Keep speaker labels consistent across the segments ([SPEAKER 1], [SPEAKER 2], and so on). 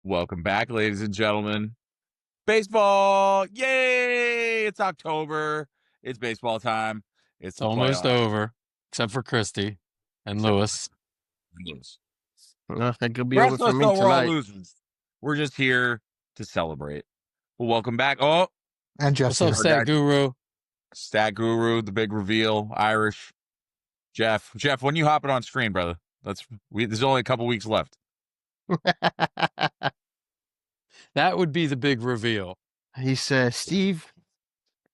[SPEAKER 1] Welcome back, ladies and gentlemen. Baseball! Yay! It's October. It's baseball time. It's the
[SPEAKER 2] almost
[SPEAKER 1] playoffs.
[SPEAKER 2] over, except for Christy and Lewis.
[SPEAKER 3] That could be
[SPEAKER 1] The
[SPEAKER 3] over
[SPEAKER 1] rest
[SPEAKER 3] for
[SPEAKER 1] of us
[SPEAKER 3] me
[SPEAKER 1] know we're all
[SPEAKER 3] tonight.
[SPEAKER 1] losers. We're just here to celebrate. Well, welcome back. Oh,
[SPEAKER 4] And
[SPEAKER 2] What's
[SPEAKER 4] Jeff's
[SPEAKER 2] up,
[SPEAKER 4] here.
[SPEAKER 2] Stat Guru?
[SPEAKER 1] Stat Guru, the big reveal, Irish. Jeff, when you hopping on screen, brother? There's only a couple weeks left.
[SPEAKER 2] That would be the big reveal.
[SPEAKER 3] He says, Steve,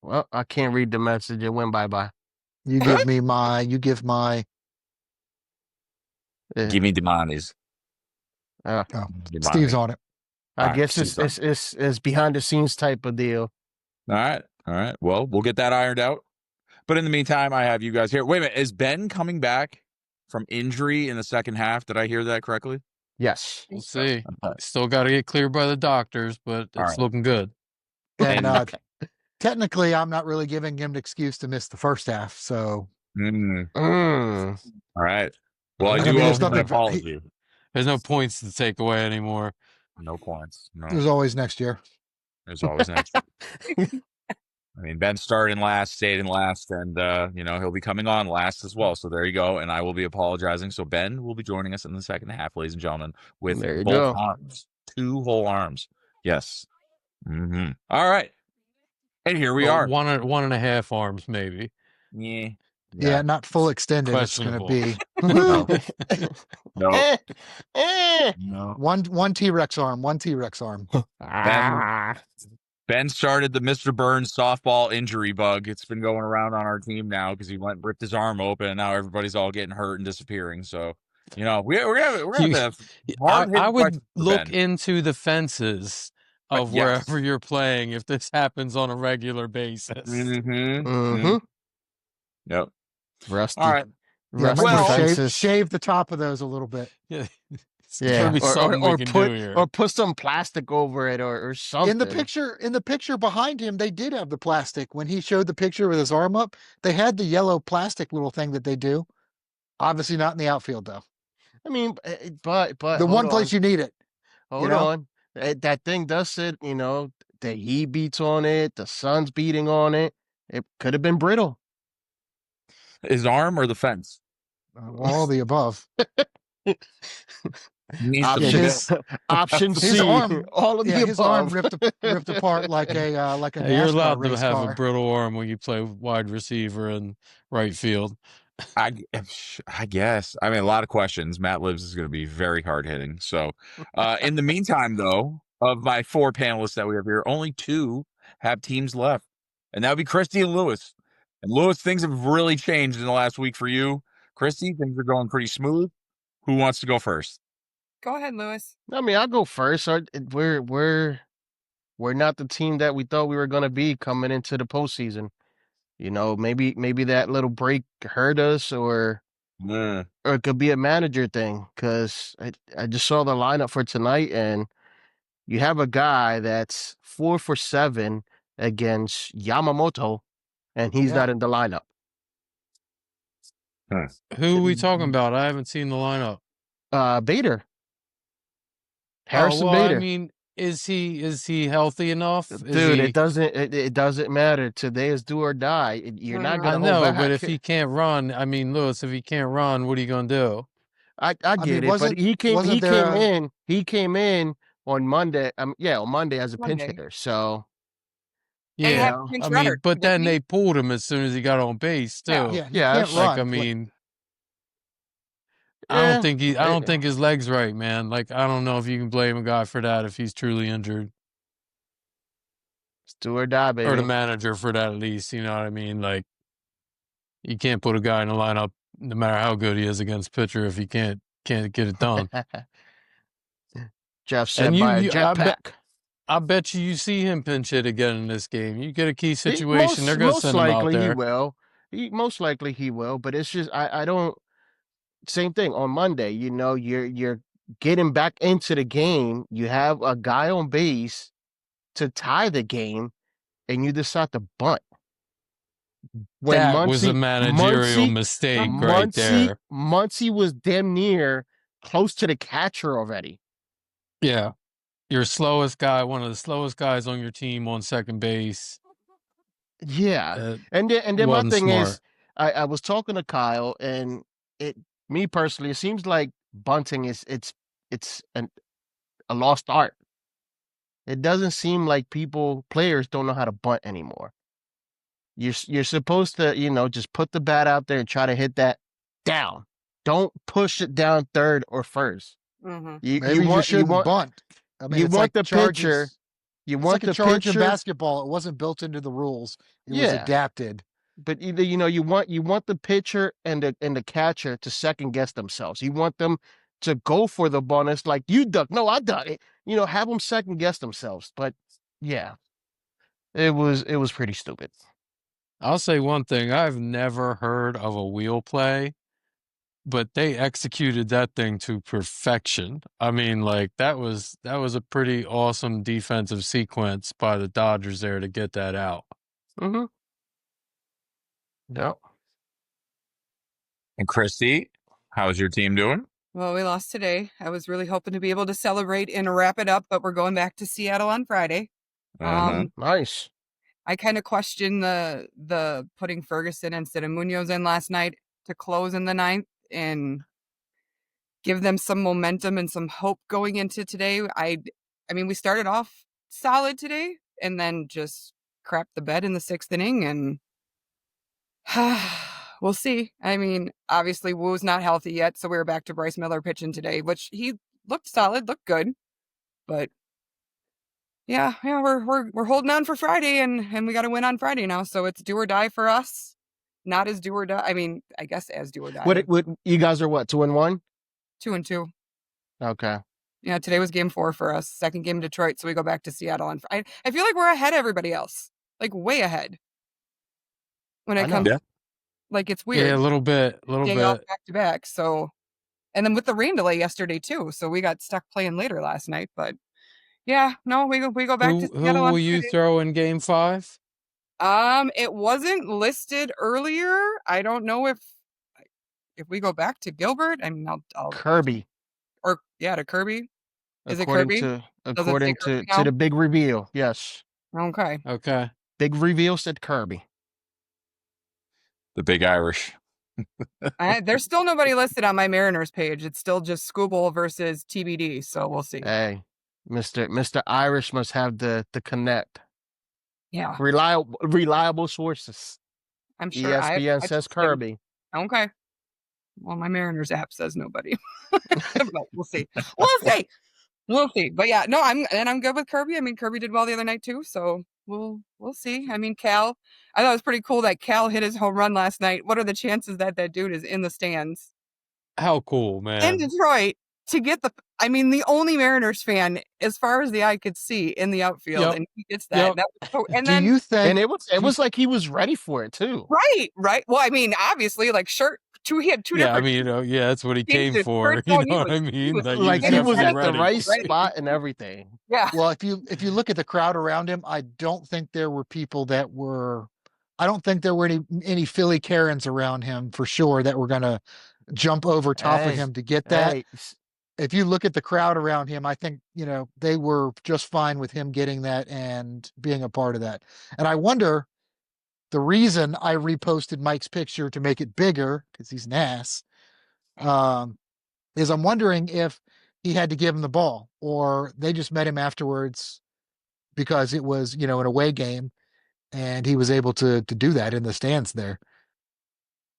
[SPEAKER 3] well, I can't read the message. It went bye-bye.
[SPEAKER 4] You give me my, you give my,
[SPEAKER 1] Give me the monies.
[SPEAKER 4] Steve's on it.
[SPEAKER 3] I guess it's behind the scenes type of deal.
[SPEAKER 1] All right. Well, we'll get that ironed out. But in the meantime, I have you guys here. Wait a minute. Is Ben coming back from injury in the second half? Did I hear that correctly?
[SPEAKER 3] Yes.
[SPEAKER 2] We'll see. Still got to get cleared by the doctors, but it's looking good.
[SPEAKER 4] And technically, I'm not really giving him an excuse to miss the first half. So,
[SPEAKER 1] all right. Well, I do owe him an apology.
[SPEAKER 2] There's no points to take away anymore.
[SPEAKER 1] No points. No.
[SPEAKER 4] There's always next year.
[SPEAKER 1] There's always next year. I mean, Ben started in last, stayed in last, and, he'll be coming on last as well. So there you go. And I will be apologizing. So Ben will be joining us in the second half, ladies and gentlemen, with both arms. 2 whole arms. Yes. All right. And here we are.
[SPEAKER 2] 1.5 arms, maybe.
[SPEAKER 4] Yeah, not full extended. It's going to be
[SPEAKER 1] no.
[SPEAKER 4] One T-Rex arm. One T-Rex arm.
[SPEAKER 1] Ben started the Mr. Burns softball injury bug. It's been going around on our team now because he went and ripped his arm open, and now everybody's all getting hurt and disappearing. So, we're gonna have
[SPEAKER 2] I would look into the fences of wherever you're playing if this happens on a regular basis.
[SPEAKER 1] Yep.
[SPEAKER 3] Rusty.
[SPEAKER 1] All right.
[SPEAKER 4] Shave the top of those a little bit.
[SPEAKER 3] Yeah, or put some plastic over it or something.
[SPEAKER 4] In the picture behind him, they did have the plastic. When he showed the picture with his arm up, they had the yellow plastic little thing that they do. Obviously not in the outfield though.
[SPEAKER 3] I mean, but
[SPEAKER 4] the one place you need it.
[SPEAKER 3] Hold on. That thing does sit, the heat beats on it, the sun's beating on it. It could have been brittle.
[SPEAKER 1] His arm or the fence?
[SPEAKER 4] All the above.
[SPEAKER 3] Option C.
[SPEAKER 4] His arm,
[SPEAKER 3] all of the above.
[SPEAKER 4] His arm ripped apart like a
[SPEAKER 2] You're allowed to have
[SPEAKER 4] car.
[SPEAKER 2] a brittle arm when you play wide receiver and right field.
[SPEAKER 1] I guess. I mean, a lot of questions. Matt Lives is going to be very hard hitting. So, in the meantime, though, of my 4 panelists that we have here, only 2 have teams left, and that would be Christy and Lewis. And Lewis, things have really changed in the last week for you. Christy, things are going pretty smooth. Who wants to go first?
[SPEAKER 5] Go ahead, Lewis.
[SPEAKER 3] I mean, I'll go first. We're not the team that we thought we were going to be coming into the postseason. Maybe that little break hurt us, or it could be a manager thing. Because I just saw the lineup for tonight, and you have a guy that's 4 for 7 against Yamamoto, and he's not in the lineup.
[SPEAKER 2] Who are we talking about? I haven't seen the lineup.
[SPEAKER 3] Bader. Harrison Bader.
[SPEAKER 2] I mean, is he healthy enough?
[SPEAKER 3] Dude, it doesn't matter. Today is do or die. You're not gonna.
[SPEAKER 2] I know, but if he can't run, I mean, Lewis, if he can't run, what are you gonna do?
[SPEAKER 3] I get it, but he came in on Monday. On Monday as a pinch hitter. So
[SPEAKER 2] yeah, I mean, but then they pulled him as soon as he got on base too.
[SPEAKER 4] Yeah.
[SPEAKER 2] I mean, I don't think his leg's right, man. Like, I don't know if you can blame a guy for that if he's truly injured.
[SPEAKER 3] It's do or die, baby.
[SPEAKER 2] Or the manager for that, at least. You know what I mean? Like, you can't put a guy in the lineup, no matter how good he is against pitcher, if he can't get it done.
[SPEAKER 3] Jeff said by a jetpack.
[SPEAKER 2] I bet you see him pinch hit again in this game. You get a key situation, they're going to send him out there.
[SPEAKER 3] Most likely he will, but it's just I don't. Same thing on Monday. You're getting back into the game. You have a guy on base to tie the game, and you decide to bunt.
[SPEAKER 2] That was a managerial mistake right there.
[SPEAKER 3] Muncy was damn near close to the catcher already.
[SPEAKER 2] Yeah. your slowest guy, one of the slowest guys on your team on second base.
[SPEAKER 3] Yeah. And then my
[SPEAKER 2] wasn't
[SPEAKER 3] thing is,
[SPEAKER 2] smart.
[SPEAKER 3] I was talking to Kyle, and me personally, it seems like bunting is it's a lost art. It doesn't seem like players don't know how to bunt anymore. You're supposed to, just put the bat out there and try to hit that down. Don't push it down third or first.
[SPEAKER 5] Mhm.
[SPEAKER 4] Maybe you shouldn't bunt. I mean,
[SPEAKER 3] you
[SPEAKER 4] it's
[SPEAKER 3] want
[SPEAKER 4] like
[SPEAKER 3] the pitcher.
[SPEAKER 4] charges.
[SPEAKER 3] You
[SPEAKER 4] It's
[SPEAKER 3] want
[SPEAKER 4] like a
[SPEAKER 3] the
[SPEAKER 4] charge in
[SPEAKER 3] pitcher.
[SPEAKER 4] basketball. It wasn't built into the rules. It was
[SPEAKER 3] Yeah.
[SPEAKER 4] adapted.
[SPEAKER 3] But either you want the pitcher and the catcher to second guess themselves. You want them to go for the bonus, like you duck. No, I duck it. Have them second guess themselves. But yeah, it was pretty stupid.
[SPEAKER 2] I'll say one thing. I've never heard of a wheel play, but they executed that thing to perfection. I mean, like that was a pretty awesome defensive sequence by the Dodgers there to get that out.
[SPEAKER 3] Mm-hmm. No.
[SPEAKER 1] And Christy, how's your team doing?
[SPEAKER 5] Well, we lost today. I was really hoping to be able to celebrate and wrap it up, but we're going back to Seattle on Friday.
[SPEAKER 3] Nice.
[SPEAKER 5] I kind of questioned the putting Ferguson instead of Munoz in last night to close in the ninth and give them some momentum and some hope going into today. I mean, we started off solid today and then just crapped the bed in the 6th inning, and we'll see. I mean, obviously Woo's not healthy yet, so we were back to Bryce Miller pitching today, which he looked solid, looked good, but yeah, we're holding on for Friday, and we got to win on Friday now, so it's do or die for us. Not as do or die. I mean, I guess as do or die.
[SPEAKER 3] What you guys are 2-1?
[SPEAKER 5] 2-2.
[SPEAKER 3] Okay.
[SPEAKER 5] Yeah, today was game 4 for us. Second game in Detroit, so we go back to Seattle on Friday. I feel like we're ahead of everybody else, like way ahead. When it comes, like it's weird.
[SPEAKER 2] Yeah, a little bit.
[SPEAKER 5] Back to back. So, and then with the rain delay yesterday too, so we got stuck playing later last night. But yeah, no, we go back to Seattle.
[SPEAKER 2] Who will you throw in game 5?
[SPEAKER 5] It wasn't listed earlier. I don't know if we go back to Gilbert. I mean, I'll
[SPEAKER 3] Kirby.
[SPEAKER 5] Or to Kirby. Is
[SPEAKER 3] according
[SPEAKER 5] it Kirby?
[SPEAKER 3] According to the big reveal, yes.
[SPEAKER 5] Okay.
[SPEAKER 3] Big reveal said Kirby.
[SPEAKER 1] The Big Irish.
[SPEAKER 5] There's still nobody listed on my Mariners page. It's still just Scooble versus TBD. So we'll see.
[SPEAKER 3] Hey, Mr. Irish must have the connect.
[SPEAKER 5] Yeah.
[SPEAKER 3] Reliable sources.
[SPEAKER 5] I'm sure.
[SPEAKER 3] ESPN says Kirby.
[SPEAKER 5] Okay. Well, my Mariners app says nobody. But we'll see. We'll see. But yeah, no, I'm good with Kirby. I mean, Kirby did well the other night too. So we'll see. I mean, Cal, I thought it was pretty cool that Cal hit his home run last night. What are the chances that dude is in the stands?
[SPEAKER 2] How cool, man.
[SPEAKER 5] In Detroit to get the only Mariners fan as far as the eye could see in the outfield. And he gets that. That was so, and then,
[SPEAKER 4] you think?
[SPEAKER 3] And it was like he was ready for it too.
[SPEAKER 5] Right. Well, I mean, obviously, like he had two different.
[SPEAKER 2] I mean, that's what he came for. You know what I mean?
[SPEAKER 3] Like he was at the right spot and everything.
[SPEAKER 5] Yeah.
[SPEAKER 4] Well, if you look at the crowd around him, I don't think there were people that were. I don't think there were any Philly Karens around him for sure that were going to jump over top of him to get that. If you look at the crowd around him, I think, they were just fine with him getting that and being a part of that. And I wonder, the reason I reposted Mike's picture to make it bigger, because he's an ass, is I'm wondering if he had to give him the ball or they just met him afterwards because it was, an away game and he was able to do that in the stands there.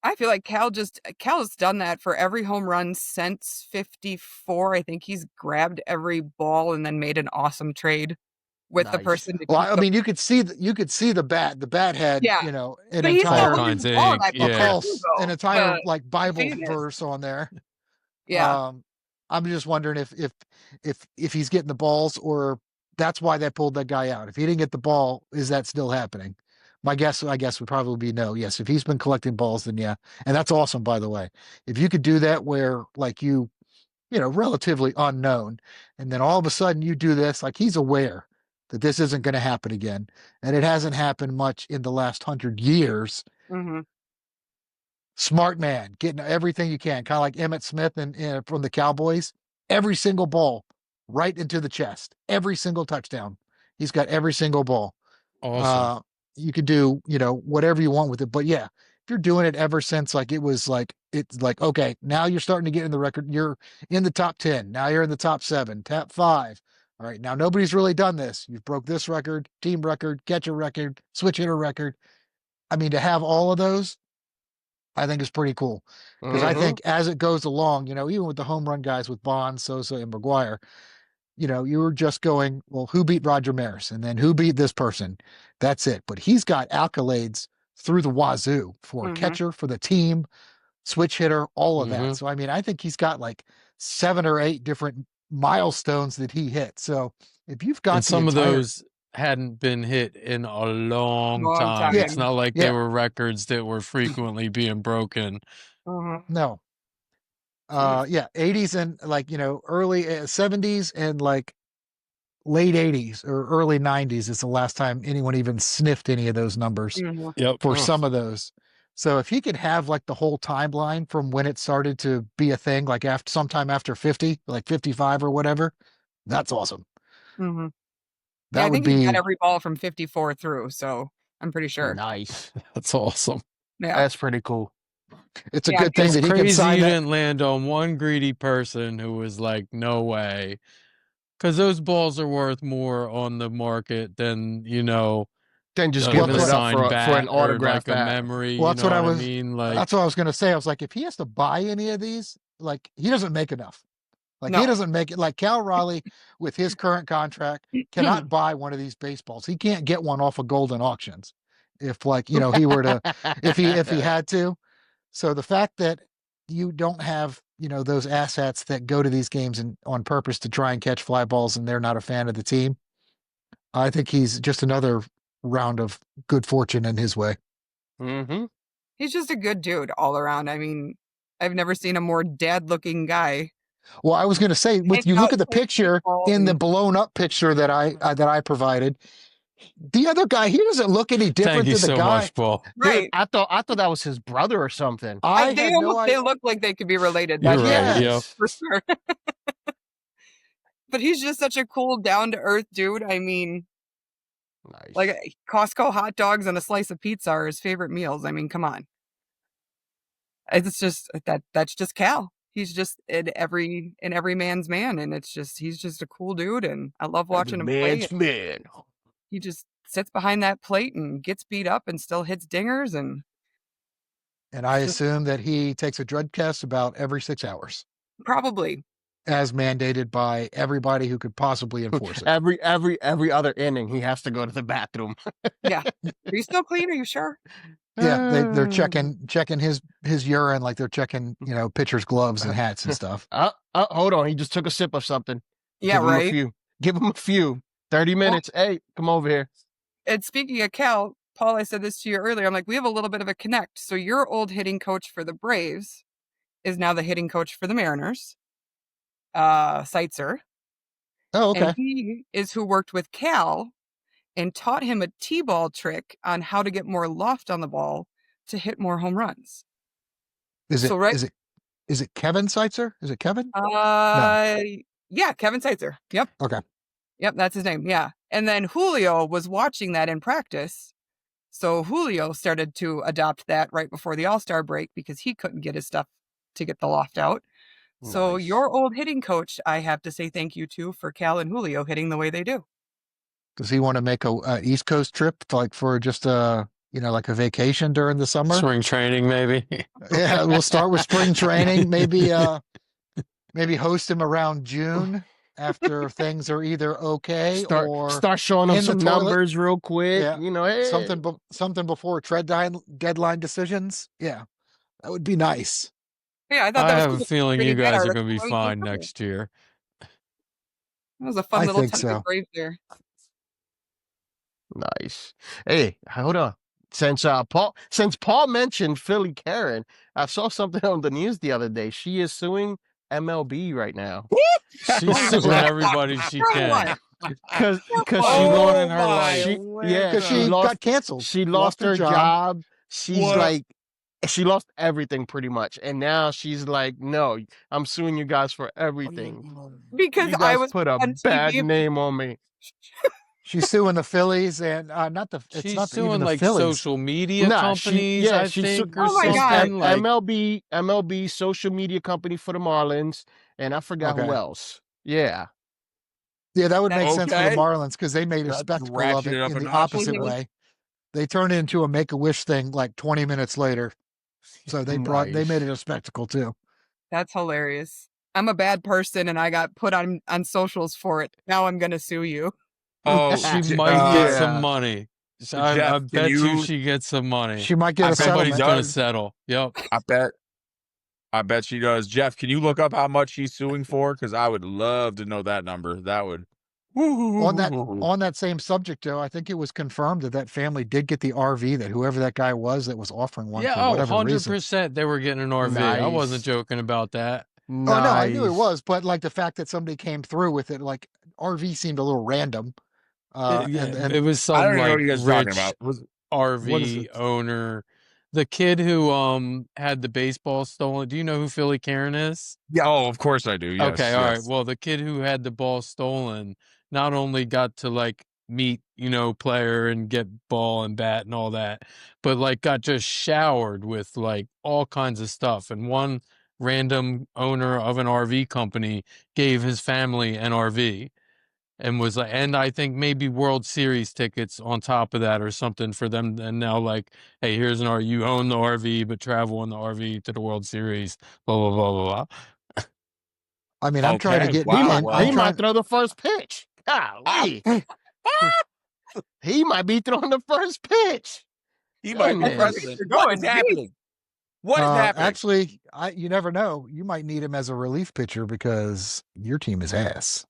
[SPEAKER 5] I feel like Cal's done that for every home run since 54. I think he's grabbed every ball and then made an awesome trade with the person.
[SPEAKER 4] Well, I mean, you could see the bat. The bat had, an entire like Bible verse on there.
[SPEAKER 5] Yeah.
[SPEAKER 4] I'm just wondering if he's getting the balls or that's why they pulled that guy out. If he didn't get the ball, is that still happening? My guess, would probably be no. Yes, if he's been collecting balls, then yeah. And that's awesome, by the way. If you could do that where like relatively unknown, and then all of a sudden you do this, like he's aware that this isn't going to happen again. And it hasn't happened much in the last 100 years.
[SPEAKER 5] Mm-hmm.
[SPEAKER 4] Smart man, getting everything you can. Kind of like Emmitt Smith and from the Cowboys. Every single ball right into the chest. Every single touchdown. He's got every single ball.
[SPEAKER 2] Awesome.
[SPEAKER 4] You could do, whatever you want with it. But yeah, if you're doing it ever since it's like, okay, now you're starting to get in the record. You're in the top 10. Now you're in the top 7, top 5. All right. Now nobody's really done this. You've broke this record, team record, catcher record, switch hitter record. I mean, to have all of those, I think is pretty cool. Because I think as it goes along, even with the home run guys with Bonds, Sosa, and McGuire, you were just going, well, who beat Roger Maris? And then who beat this person? That's it. But he's got accolades through the wazoo for catcher, for the team, switch hitter, all of that. So, I mean, I think he's got like 7 or 8 different milestones that he hit. So if you've got
[SPEAKER 2] some of those hadn't been hit in a long time.
[SPEAKER 4] Yeah.
[SPEAKER 2] It's not like they were records that were frequently being broken.
[SPEAKER 4] No. 80s and early 70s and like late 80s or early 90s is the last time anyone even sniffed any of those numbers for some of those. So if he could have like the whole timeline from when it started to be a thing, like sometime after 50, like 55 or whatever, that's awesome.
[SPEAKER 5] I think he got every ball from 54 through, so I'm pretty sure.
[SPEAKER 3] Nice.
[SPEAKER 2] That's awesome.
[SPEAKER 3] Yeah, that's pretty cool.
[SPEAKER 4] It's a good thing that he can sign
[SPEAKER 2] that. Didn't land on one greedy person who was like, no way. Because those balls are worth more on the market than,
[SPEAKER 3] than just giving it up for an autograph,
[SPEAKER 2] like a memory.
[SPEAKER 4] Well, that's
[SPEAKER 2] what
[SPEAKER 4] I was.
[SPEAKER 2] mean? Like,
[SPEAKER 4] that's what I was going to say. I was like, if he has to buy any of these, like he doesn't make enough. Like he doesn't make it. Like Cal Raleigh, with his current contract, cannot buy one of these baseballs. He can't get one off of Golden Auctions. If he were to, if he had to. So the fact that you don't have, those assets that go to these games and on purpose to try and catch fly balls and they're not a fan of the team, I think he's just another round of good fortune in his way.
[SPEAKER 5] He's just a good dude all around. I mean, I've never seen a more dad-looking guy.
[SPEAKER 4] Well, I was going to say, with you look at the picture in the blown up picture that I provided. The other guy, he doesn't look any different than the guy.
[SPEAKER 2] Much, Paul.
[SPEAKER 5] Right.
[SPEAKER 3] Dude, I thought that was his brother or something.
[SPEAKER 5] They look like they could be related.
[SPEAKER 2] You're right. Yeah,
[SPEAKER 5] for sure. But he's just such a cool, down to earth dude. I mean, like Costco hot dogs and a slice of pizza are his favorite meals. I mean, come on. It's just that's just Cal. He's just in every man's man, and he's just a cool dude, and I love watching him play.
[SPEAKER 3] Man.
[SPEAKER 5] He just sits behind that plate and gets beat up and still hits dingers. And
[SPEAKER 4] I assume that he takes a drug test about every 6 hours.
[SPEAKER 5] Probably.
[SPEAKER 4] As mandated by everybody who could possibly enforce it.
[SPEAKER 3] Every other inning, he has to go to the bathroom.
[SPEAKER 5] Yeah. Are you still clean? Are you sure?
[SPEAKER 4] Yeah, they're checking his urine like they're checking, pitchers' gloves and hats and stuff.
[SPEAKER 3] Hold on. He just took a sip of something.
[SPEAKER 5] Yeah,
[SPEAKER 3] Give him a few. 30 minutes. Well, hey, come over here.
[SPEAKER 5] And speaking of Cal, Paul, I said this to you earlier. I'm like, we have a little bit of a connect. So your old hitting coach for the Braves is now the hitting coach for the Mariners, Seitzer.
[SPEAKER 4] Oh, okay.
[SPEAKER 5] And he is who worked with Cal and taught him a T-ball trick on how to get more loft on the ball to hit more home runs.
[SPEAKER 4] Is it Kevin Seitzer? Is it Kevin?
[SPEAKER 5] No. Yeah, Kevin Seitzer. Yep.
[SPEAKER 4] Okay.
[SPEAKER 5] Yep, that's his name. Yeah. And then Julio was watching that in practice. So Julio started to adopt that right before the All-Star break because he couldn't get his stuff to get the loft out. Nice. So your old hitting coach, I have to say thank you to for Cal and Julio hitting the way they do.
[SPEAKER 4] Does he want to make a East Coast trip like for just like a vacation during the summer?
[SPEAKER 2] Spring training, maybe.
[SPEAKER 4] Yeah, we'll start with spring training. Maybe host him around June after things are either okay or
[SPEAKER 3] start showing him some numbers real quick.
[SPEAKER 4] Yeah.
[SPEAKER 3] Hey.
[SPEAKER 4] Something before trade deadline decisions. Yeah, that would be nice.
[SPEAKER 5] Yeah,
[SPEAKER 2] I have a feeling you guys are going to be fine next year.
[SPEAKER 5] That was a fun little time of Braves there.
[SPEAKER 3] Nice. Hey, hold on. Since Paul mentioned Philly Karen, I saw something on the news the other day. She is suing MLB right now.
[SPEAKER 2] She's suing everybody she can.
[SPEAKER 3] Because she
[SPEAKER 2] won in her life.
[SPEAKER 4] Because she got canceled.
[SPEAKER 3] She lost her job. She's She lost everything pretty much, and now she's like, "No, I'm suing you guys for everything.
[SPEAKER 5] Because
[SPEAKER 3] You
[SPEAKER 5] I
[SPEAKER 3] guys
[SPEAKER 5] was
[SPEAKER 3] put a
[SPEAKER 5] on
[SPEAKER 3] bad
[SPEAKER 5] TV.
[SPEAKER 3] name on me."
[SPEAKER 4] She's suing the Phillies and it's
[SPEAKER 2] She's
[SPEAKER 4] not even
[SPEAKER 2] suing
[SPEAKER 4] the
[SPEAKER 2] like
[SPEAKER 4] Phillies.
[SPEAKER 2] social media
[SPEAKER 3] Nah,
[SPEAKER 2] companies, I
[SPEAKER 3] she's
[SPEAKER 2] think, or
[SPEAKER 5] Oh my God.
[SPEAKER 2] something like.
[SPEAKER 3] MLB social media company for the Marlins, and I forgot who
[SPEAKER 4] Okay.
[SPEAKER 3] else. Yeah,
[SPEAKER 4] Yeah, that would
[SPEAKER 5] That-
[SPEAKER 4] make sense for the
[SPEAKER 1] Okay.
[SPEAKER 4] Marlins because they made a
[SPEAKER 1] That's
[SPEAKER 4] spectacle of
[SPEAKER 1] ratcheted
[SPEAKER 4] it
[SPEAKER 1] up
[SPEAKER 4] in
[SPEAKER 1] a
[SPEAKER 4] the
[SPEAKER 1] notch.
[SPEAKER 4] opposite
[SPEAKER 5] Mhm.
[SPEAKER 4] way. They turned it into a Make-A-Wish thing like 20 minutes later. So they made
[SPEAKER 3] nice.
[SPEAKER 4] it a spectacle too.
[SPEAKER 5] That's hilarious. I'm a bad person and I got put on socials for it. Now I'm gonna sue you.
[SPEAKER 1] Oh,
[SPEAKER 2] She
[SPEAKER 1] J-
[SPEAKER 2] might get
[SPEAKER 3] Yeah.
[SPEAKER 2] some money. I
[SPEAKER 1] Jeff, can
[SPEAKER 2] bet you
[SPEAKER 1] you?
[SPEAKER 2] she gets some money.
[SPEAKER 4] She might get
[SPEAKER 1] I
[SPEAKER 4] a
[SPEAKER 1] bet she
[SPEAKER 2] Somebody's
[SPEAKER 4] settlement.
[SPEAKER 2] gonna
[SPEAKER 1] does.
[SPEAKER 2] settle. Yep.
[SPEAKER 1] I bet she does. Jeff, can you look up how much she's suing for? Because I would love to know that number. That would.
[SPEAKER 4] On that same subject, though, I think it was confirmed that family did get the RV that whoever that guy was that was offering one
[SPEAKER 2] Yeah.
[SPEAKER 4] for
[SPEAKER 2] Oh,
[SPEAKER 4] whatever reason.
[SPEAKER 2] 100% they were getting an RV. I wasn't
[SPEAKER 3] Nice.
[SPEAKER 2] joking about that.
[SPEAKER 4] Oh no, I knew it
[SPEAKER 3] Nice.
[SPEAKER 4] was, but like the fact that somebody came through with it, like RV seemed a little random.
[SPEAKER 2] It was
[SPEAKER 1] I
[SPEAKER 2] some
[SPEAKER 1] don't even know
[SPEAKER 2] like
[SPEAKER 1] what you guys are talking
[SPEAKER 2] rich
[SPEAKER 1] about.
[SPEAKER 4] what is
[SPEAKER 2] RV
[SPEAKER 4] it?
[SPEAKER 2] owner. The kid who had the baseball stolen. Do you know who Philly Karen is?
[SPEAKER 1] Yeah. Oh, of course I do. Yes.
[SPEAKER 2] Okay, all right.
[SPEAKER 1] Yes.
[SPEAKER 2] Well, the kid who had the ball stolen not only got to like meet, player and get ball and bat and all that, but like got just showered with like all kinds of stuff. And one random owner of an RV company gave his family an RV and was like, and I think maybe World Series tickets on top of that or something for them. And now like, hey, here's an RV. You own the RV, but travel in the RV to the World Series. Blah blah blah blah blah.
[SPEAKER 4] I mean, I'm trying to
[SPEAKER 1] Okay.
[SPEAKER 4] get
[SPEAKER 3] He
[SPEAKER 1] Wow.
[SPEAKER 3] might
[SPEAKER 4] in. I'm
[SPEAKER 3] he
[SPEAKER 1] Well.
[SPEAKER 3] might
[SPEAKER 4] trying.
[SPEAKER 3] throw the first pitch. Golly. He might be throwing the first pitch.
[SPEAKER 1] He might be
[SPEAKER 3] Goodness.
[SPEAKER 1] president.
[SPEAKER 5] You're
[SPEAKER 1] What
[SPEAKER 5] going
[SPEAKER 1] is
[SPEAKER 5] deep.
[SPEAKER 1] happening? What is happening?
[SPEAKER 4] Actually, you never know. You might need him as a relief pitcher because your team is ass.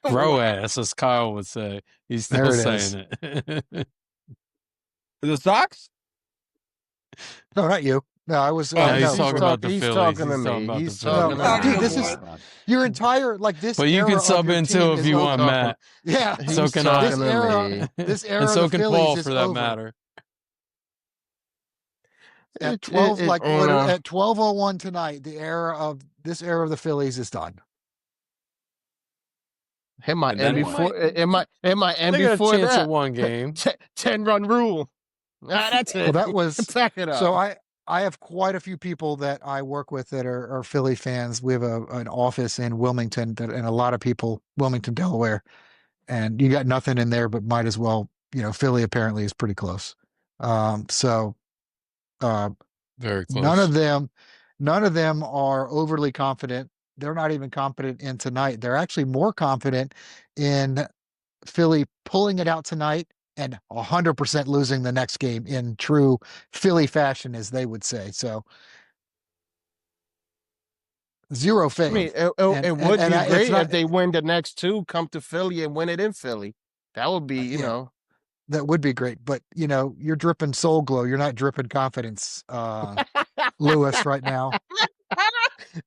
[SPEAKER 2] Bro ass, as Kyle would say. He's still
[SPEAKER 4] There it
[SPEAKER 2] saying it.
[SPEAKER 1] The Sox?
[SPEAKER 4] No, not you. No, I was.
[SPEAKER 2] No, he's
[SPEAKER 4] No,
[SPEAKER 2] talking about the
[SPEAKER 3] he's
[SPEAKER 2] Phillies.
[SPEAKER 3] talking to
[SPEAKER 2] He's talking
[SPEAKER 3] me.
[SPEAKER 2] about
[SPEAKER 3] He's
[SPEAKER 2] the Phillies.
[SPEAKER 3] talking
[SPEAKER 4] No,
[SPEAKER 3] to
[SPEAKER 4] dude,
[SPEAKER 3] me.
[SPEAKER 4] this is your entire this.
[SPEAKER 2] But you
[SPEAKER 4] era
[SPEAKER 2] can
[SPEAKER 4] of
[SPEAKER 2] sub
[SPEAKER 4] your
[SPEAKER 2] in
[SPEAKER 4] team
[SPEAKER 2] too if
[SPEAKER 4] is
[SPEAKER 2] you
[SPEAKER 4] over.
[SPEAKER 2] want, Matt.
[SPEAKER 4] Yeah,
[SPEAKER 2] So
[SPEAKER 3] He's
[SPEAKER 2] can
[SPEAKER 3] talking
[SPEAKER 2] I.
[SPEAKER 4] this
[SPEAKER 3] to
[SPEAKER 4] era,
[SPEAKER 3] me.
[SPEAKER 4] this era
[SPEAKER 2] And
[SPEAKER 4] of
[SPEAKER 2] so
[SPEAKER 4] the
[SPEAKER 2] can
[SPEAKER 4] Phillies
[SPEAKER 2] Paul,
[SPEAKER 4] is
[SPEAKER 2] for that
[SPEAKER 4] over.
[SPEAKER 2] matter.
[SPEAKER 4] At
[SPEAKER 3] It,
[SPEAKER 4] 12,
[SPEAKER 3] it,
[SPEAKER 4] like
[SPEAKER 3] you know,
[SPEAKER 4] at 12:01 tonight, this era of the Phillies is done.
[SPEAKER 3] it might
[SPEAKER 1] And
[SPEAKER 3] end
[SPEAKER 1] then what?
[SPEAKER 3] before it might end
[SPEAKER 2] They got a
[SPEAKER 3] before
[SPEAKER 2] chance
[SPEAKER 3] that.
[SPEAKER 2] at one game.
[SPEAKER 3] 10-run rule. That's it.
[SPEAKER 4] Well, that was
[SPEAKER 3] Pack it up.
[SPEAKER 4] so. I have quite a few people that I work with that are Philly fans. We have an office in Wilmington and a lot of people Wilmington, Delaware, and you got nothing in there, but might as well. Philly apparently is pretty close. So
[SPEAKER 2] Very
[SPEAKER 4] none
[SPEAKER 2] close.
[SPEAKER 4] of them are overly confident. They're not even confident in tonight. They're actually more confident in Philly pulling it out tonight and 100% losing the next game in true Philly fashion, as they would say. So zero
[SPEAKER 3] I mean,
[SPEAKER 4] faith.
[SPEAKER 3] it would be
[SPEAKER 4] It's
[SPEAKER 3] great
[SPEAKER 4] not.
[SPEAKER 3] if they win the next two, come to Philly and win it in Philly. That would be, you
[SPEAKER 4] Yeah,
[SPEAKER 3] know.
[SPEAKER 4] that would be great. But you're dripping soul glow. You're not dripping confidence, Lewis, right now.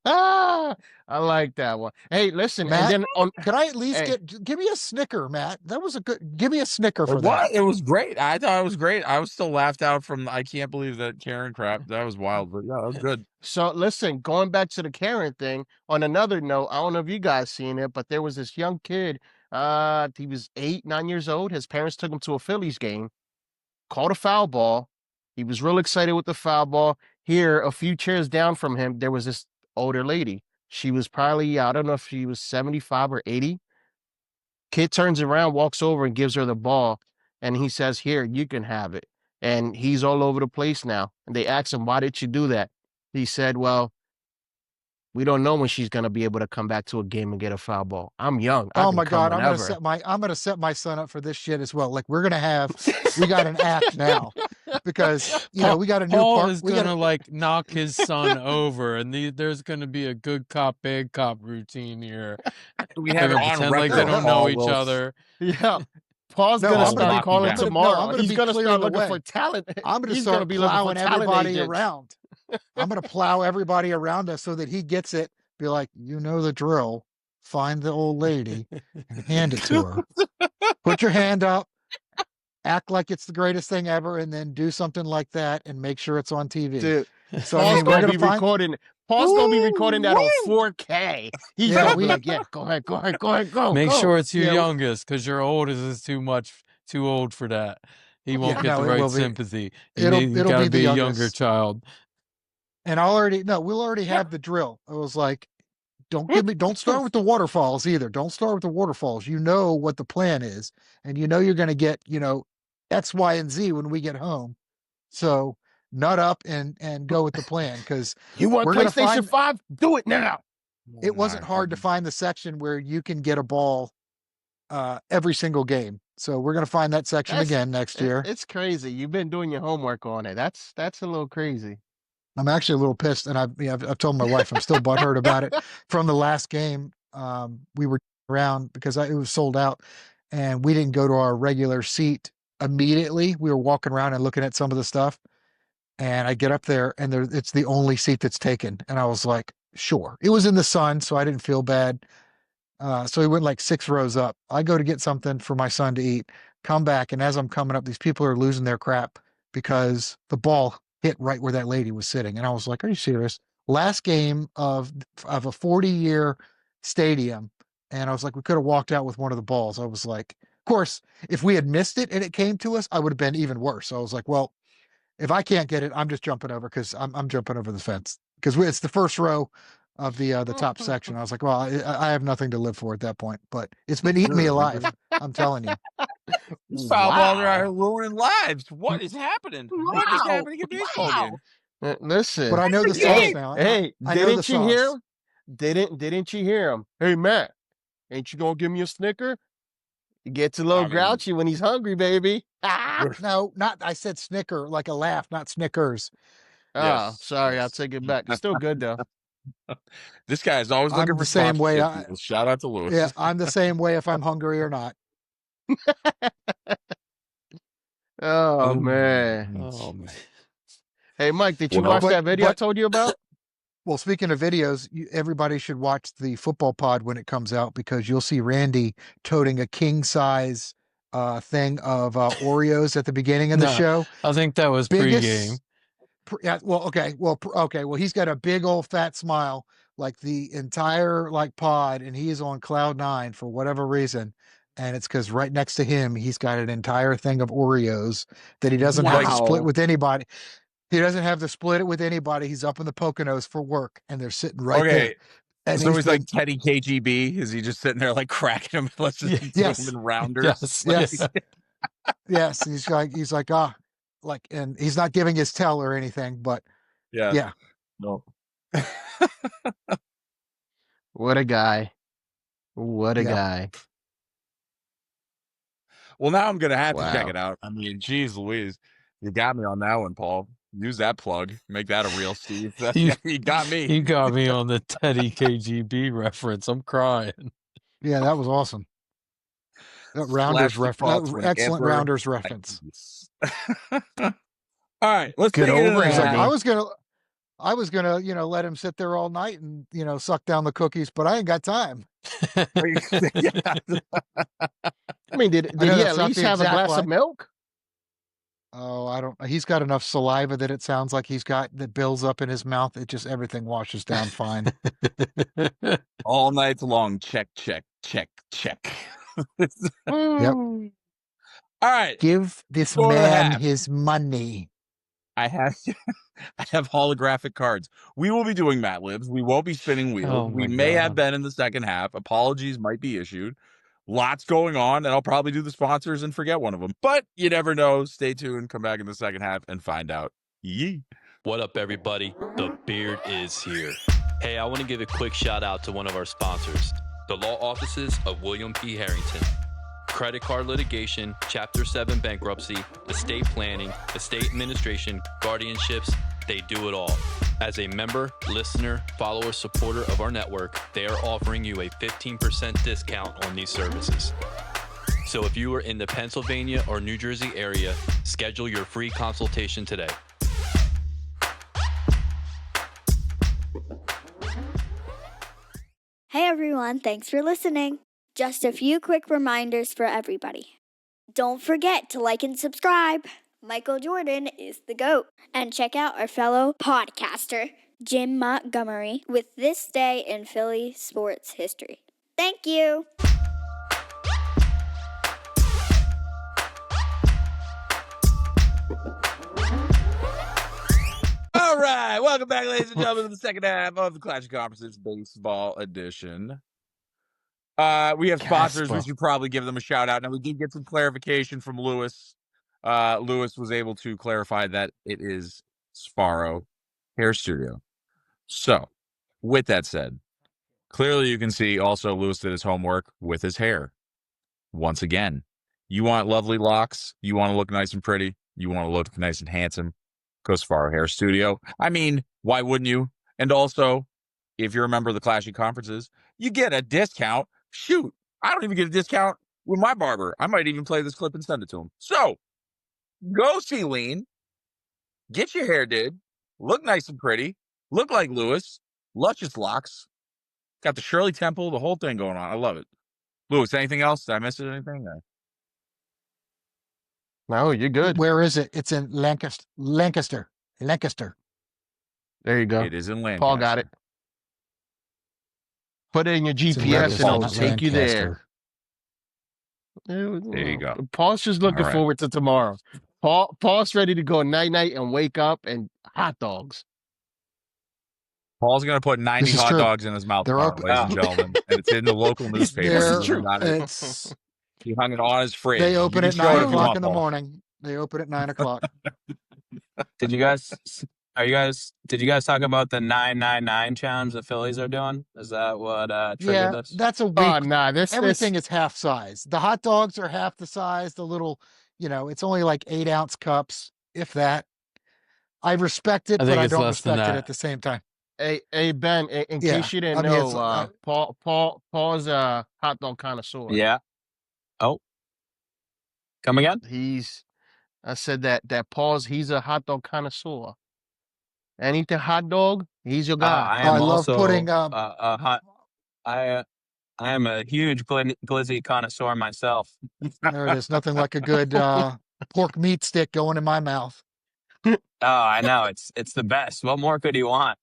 [SPEAKER 3] I like that one. Hey, listen,
[SPEAKER 4] Matt,
[SPEAKER 3] and then on
[SPEAKER 4] could I at least
[SPEAKER 3] hey,
[SPEAKER 4] give me a snicker, Matt? That was a good. Give me a snicker for that.
[SPEAKER 1] What? It was great. I thought it was great. I was still laughed out from. I can't believe that Karen crap. That was wild. But yeah, that was good.
[SPEAKER 3] so listen, going back to the Karen thing, on another note, I don't know if you guys seen it, but there was this young kid, he was 8, 9 years old. His parents took him to a Phillies game, called a foul ball. He was real excited with the foul ball. Here, a few chairs down from him, there was this older lady. She was probably, I don't know if she was 75 or 80. Kid turns around, walks over and gives her the ball. And he says, "Here, you can have it." And he's all over the place now. And they asked him, "Why did you do that?" He said, "Well, we don't know when she's going to be able to come back to a game and get a foul ball. I'm young. I
[SPEAKER 4] Oh
[SPEAKER 3] can
[SPEAKER 4] my
[SPEAKER 3] come
[SPEAKER 4] God, I'm gonna
[SPEAKER 3] whenever."
[SPEAKER 4] set my son up for this shit as well. Like we got an act now because we got a new
[SPEAKER 2] Paul
[SPEAKER 4] part.
[SPEAKER 2] is
[SPEAKER 4] We
[SPEAKER 2] gonna
[SPEAKER 4] got
[SPEAKER 2] like knock his son over, and there's gonna be a good cop, bad cop routine here.
[SPEAKER 1] We
[SPEAKER 2] They're
[SPEAKER 1] have it
[SPEAKER 2] gonna
[SPEAKER 1] on
[SPEAKER 2] pretend like
[SPEAKER 1] record.
[SPEAKER 2] they don't know
[SPEAKER 1] Paul
[SPEAKER 2] each
[SPEAKER 1] will-
[SPEAKER 2] other.
[SPEAKER 3] Yeah. Paul's
[SPEAKER 4] No,
[SPEAKER 3] going to
[SPEAKER 4] I'm gonna
[SPEAKER 3] start
[SPEAKER 1] be-
[SPEAKER 3] calling
[SPEAKER 1] I'm gonna-
[SPEAKER 3] tomorrow.
[SPEAKER 4] I'm gonna
[SPEAKER 3] He's
[SPEAKER 4] be
[SPEAKER 3] going to start
[SPEAKER 4] clearing the
[SPEAKER 3] looking
[SPEAKER 4] way.
[SPEAKER 3] for talent.
[SPEAKER 4] I'm gonna
[SPEAKER 3] He's
[SPEAKER 4] start
[SPEAKER 3] gonna be looking for
[SPEAKER 4] plowing
[SPEAKER 3] talent
[SPEAKER 4] everybody
[SPEAKER 3] agents.
[SPEAKER 4] around. I'm gonna plow everybody around us so that he gets it. Be like, you know the drill. Find the old lady and hand it to her. Put your hand up. act like it's the greatest thing ever, and then do something like that and make sure it's on TV.
[SPEAKER 3] Dude,
[SPEAKER 4] So I
[SPEAKER 3] Paul's
[SPEAKER 4] mean, we're
[SPEAKER 3] gonna
[SPEAKER 4] gonna
[SPEAKER 3] be
[SPEAKER 4] find.
[SPEAKER 3] recording. Paul's gonna be recording that on
[SPEAKER 1] Woo!
[SPEAKER 3] 4K. He's
[SPEAKER 4] Yeah,
[SPEAKER 3] gonna be like, "Yeah, go ahead, go,
[SPEAKER 2] Make
[SPEAKER 3] go."
[SPEAKER 2] sure it's your
[SPEAKER 4] Yeah,
[SPEAKER 2] youngest, because your oldest is too old for that. He won't
[SPEAKER 4] yeah,
[SPEAKER 2] get the
[SPEAKER 4] no, it
[SPEAKER 2] right
[SPEAKER 4] will be.
[SPEAKER 2] sympathy. You
[SPEAKER 4] It'll
[SPEAKER 2] got
[SPEAKER 4] be
[SPEAKER 2] to
[SPEAKER 4] the
[SPEAKER 2] be a younger
[SPEAKER 4] youngest.
[SPEAKER 2] child.
[SPEAKER 4] And we'll already have the drill. I was like, don't start with the waterfalls either. Don't start with the waterfalls. You know what the plan is, and you know you're going to get, X, Y, and Z when we get home. So nut up and go with the plan, because
[SPEAKER 3] You want
[SPEAKER 4] we're going to
[SPEAKER 3] PlayStation
[SPEAKER 4] find.
[SPEAKER 3] 5? Do it now.
[SPEAKER 4] It wasn't hard to find the section where you can get a ball every single game. So we're going to find that section again next year.
[SPEAKER 3] It's crazy. You've been doing your homework on it. That's a little crazy.
[SPEAKER 4] I'm actually a little pissed, and I've told my wife I'm still butthurt about it from the last game. We were around because it was sold out, and we didn't go to our regular seat immediately. We were walking around and looking at some of the stuff, and I get up there, and it's the only seat that's taken, and I was like, sure. It was in the sun, so I didn't feel bad. So we went like 6 rows up. I go to get something for my son to eat, come back, and as I'm coming up, these people are losing their crap because the ball hit right where that lady was sitting. And I was like, are you serious? Last game of a 40-year stadium. And I was like, we could have walked out with one of the balls. I was like, of course, if we had missed it and it came to us, I would have been even worse. So I was like, well, if I can't get it, I'm just jumping over, because I'm jumping over the fence, because it's the first row of the top section. I was like, well, I have nothing to live for at that point, but it's been eating me alive. I'm telling you.
[SPEAKER 1] These foul balls are ruining lives. What is happening? What is happening in baseball game?
[SPEAKER 3] Listen,
[SPEAKER 4] But I know the
[SPEAKER 3] hey,
[SPEAKER 4] sauce now.
[SPEAKER 3] hey,
[SPEAKER 4] I know the
[SPEAKER 3] didn't you hear
[SPEAKER 4] sauce.
[SPEAKER 3] him? Didn't you hear him? Hey, Matt, ain't you gonna give me a Snicker? He gets a little grouchy when he's hungry, baby.
[SPEAKER 4] No, I said Snicker, like a laugh, not Snickers.
[SPEAKER 3] Oh, sorry, I'll take it back. It's still good though.
[SPEAKER 1] This guy is always looking
[SPEAKER 4] I'm
[SPEAKER 1] for
[SPEAKER 4] the same way.
[SPEAKER 1] sponsorship deals. Shout out to Lewis.
[SPEAKER 4] Yeah, I'm the same way if I'm hungry or not.
[SPEAKER 3] Oh man.
[SPEAKER 2] Oh man.
[SPEAKER 3] Hey, Mike, did you watch that video I told you about?
[SPEAKER 4] Well, speaking of videos, everybody should watch the football pod when it comes out, because you'll see Randy toting a king size thing of Oreos at the beginning of the show.
[SPEAKER 2] I think that was pregame.
[SPEAKER 4] Yeah, well, okay. Well, he's got a big old fat smile, like the entire pod, and he is on cloud 9 for whatever reason. And it's because right next to him, he's got an entire thing of Oreos that he doesn't have to split with anybody. He doesn't have to split it with anybody. He's up in the Poconos for work, and they're sitting right there. And
[SPEAKER 1] so he's like Teddy KGB. Is he just sitting there like cracking him? Let's just throw him in rounders.
[SPEAKER 4] Yes. He's like, and he's not giving his tell or anything, but yeah.
[SPEAKER 1] No.
[SPEAKER 3] What a guy. What a guy.
[SPEAKER 1] Well, now I'm gonna have to check it out. I mean, geez Louise, you got me on that one, Paul. Use that plug. Make that a real Steve. You got me.
[SPEAKER 2] You got me on the Teddy KGB reference. I'm crying.
[SPEAKER 4] Yeah, that was awesome. That Rounders reference. Excellent Rounders reference.
[SPEAKER 1] All right, let's
[SPEAKER 3] get over it.
[SPEAKER 4] I was gonna, let him sit there all night and suck down the cookies, but I ain't got time.
[SPEAKER 3] I mean, did he at least have a glass of milk?
[SPEAKER 4] Oh, I don't. He's got enough saliva that it sounds like he's got that builds up in his mouth. It just everything washes down fine.
[SPEAKER 1] All night long. Check.
[SPEAKER 4] Yep.
[SPEAKER 1] All right.
[SPEAKER 4] Give this man his money.
[SPEAKER 1] I have holographic cards. We will be doing Matt Libs. We won't be spinning wheels. We may have been in the second half. Apologies might be issued. Lots going on, and I'll probably do the sponsors and forget one of them. But you never know. Stay tuned. Come back in the second half and find out. Yee.
[SPEAKER 6] What up, everybody? The Beard is here. Hey, I want to give a quick shout out to one of our sponsors, the law offices of William P. Harrington. Credit card litigation, Chapter 7 bankruptcy, estate planning, estate administration, guardianships, they do it all. As a member, listener, follower, supporter of our network, they are offering you a 15% discount on these services. So if you are in the Pennsylvania or New Jersey area, schedule your free consultation today.
[SPEAKER 7] Hey everyone, thanks for listening. Just a few quick reminders for everybody. Don't forget to like and subscribe. Michael Jordan is the GOAT. And check out our fellow podcaster, Jim Montgomery, with This Day in Philly Sports History. Thank you.
[SPEAKER 1] All right, welcome back, ladies and gentlemen, to the second half of the Clash of Conferences Baseball Edition. We have sponsors. We should probably give them a shout out. Now, we did get some clarification from Lewis. Lewis was able to clarify that it is Sparrow Hair Studio. So, with that said, clearly you can see also Lewis did his homework with his hair. Once again, you want lovely locks, you want to look nice and pretty, you want to look nice and handsome, go Sparrow Hair Studio. I mean, why wouldn't you? And also, if you're a member of the Clashing Conferences, you get a discount. Shoot, I don't even get a discount with my barber. I might even play this clip and send it to him. So, go see Lean, get your hair did, look nice and pretty, look like Lewis, luscious locks, got the Shirley Temple, the whole thing going on. I love it. Lewis, anything else? Did I miss anything?
[SPEAKER 3] No, you're good.
[SPEAKER 4] Where is it? It's in Lancaster.
[SPEAKER 3] There you go.
[SPEAKER 1] It is in Lancaster.
[SPEAKER 3] Paul got it. Put it in your
[SPEAKER 4] It's in
[SPEAKER 3] GPS
[SPEAKER 4] Lancaster,
[SPEAKER 3] and it'll
[SPEAKER 4] not
[SPEAKER 3] take you there.
[SPEAKER 4] Lancaster.
[SPEAKER 1] There you go.
[SPEAKER 3] Paul's just looking
[SPEAKER 1] All right.
[SPEAKER 3] forward to tomorrow. Paul's ready to go night-night and wake up and hot dogs.
[SPEAKER 1] Paul's going to put 90
[SPEAKER 4] This is
[SPEAKER 1] hot
[SPEAKER 4] true.
[SPEAKER 1] dogs in his mouth,
[SPEAKER 4] They're
[SPEAKER 1] tomorrow,
[SPEAKER 4] open-
[SPEAKER 1] ladies and gentlemen. And it's in the local newspaper.
[SPEAKER 4] It's
[SPEAKER 1] He hung it on his fridge.
[SPEAKER 4] they
[SPEAKER 1] You
[SPEAKER 4] open
[SPEAKER 1] can
[SPEAKER 4] at
[SPEAKER 1] show it
[SPEAKER 4] 9
[SPEAKER 1] if you
[SPEAKER 4] o'clock
[SPEAKER 1] want,
[SPEAKER 4] in the
[SPEAKER 1] Paul.
[SPEAKER 4] morning. They open at 9 o'clock.
[SPEAKER 8] Did you guys talk about the 999 challenge the Phillies are doing? Is that what triggered
[SPEAKER 4] Yeah,
[SPEAKER 8] this?
[SPEAKER 4] that's a week.
[SPEAKER 3] Oh, nah,
[SPEAKER 4] Everything is half size. The hot dogs are half the size. The little, it's only like 8-ounce cups, if that. I respect it,
[SPEAKER 2] I
[SPEAKER 4] but
[SPEAKER 2] think
[SPEAKER 4] I
[SPEAKER 2] it's
[SPEAKER 4] don't
[SPEAKER 2] less than
[SPEAKER 4] respect it
[SPEAKER 2] that.
[SPEAKER 4] at the same time.
[SPEAKER 3] Hey Ben, in
[SPEAKER 4] Yeah,
[SPEAKER 3] case you didn't
[SPEAKER 4] I mean,
[SPEAKER 3] know,
[SPEAKER 4] it's,
[SPEAKER 3] Paul's a hot dog connoisseur.
[SPEAKER 8] Yeah. Oh. Come again?
[SPEAKER 3] I said that Paul's he's a hot dog connoisseur. Anything hot dog, he's your guy.
[SPEAKER 8] I am
[SPEAKER 4] I love
[SPEAKER 8] also
[SPEAKER 4] putting,
[SPEAKER 8] a hot. I am a huge glizzy connoisseur myself.
[SPEAKER 4] there it is. Nothing like a good pork meat stick going in my mouth.
[SPEAKER 8] Oh, I know it's the best. What more could you want?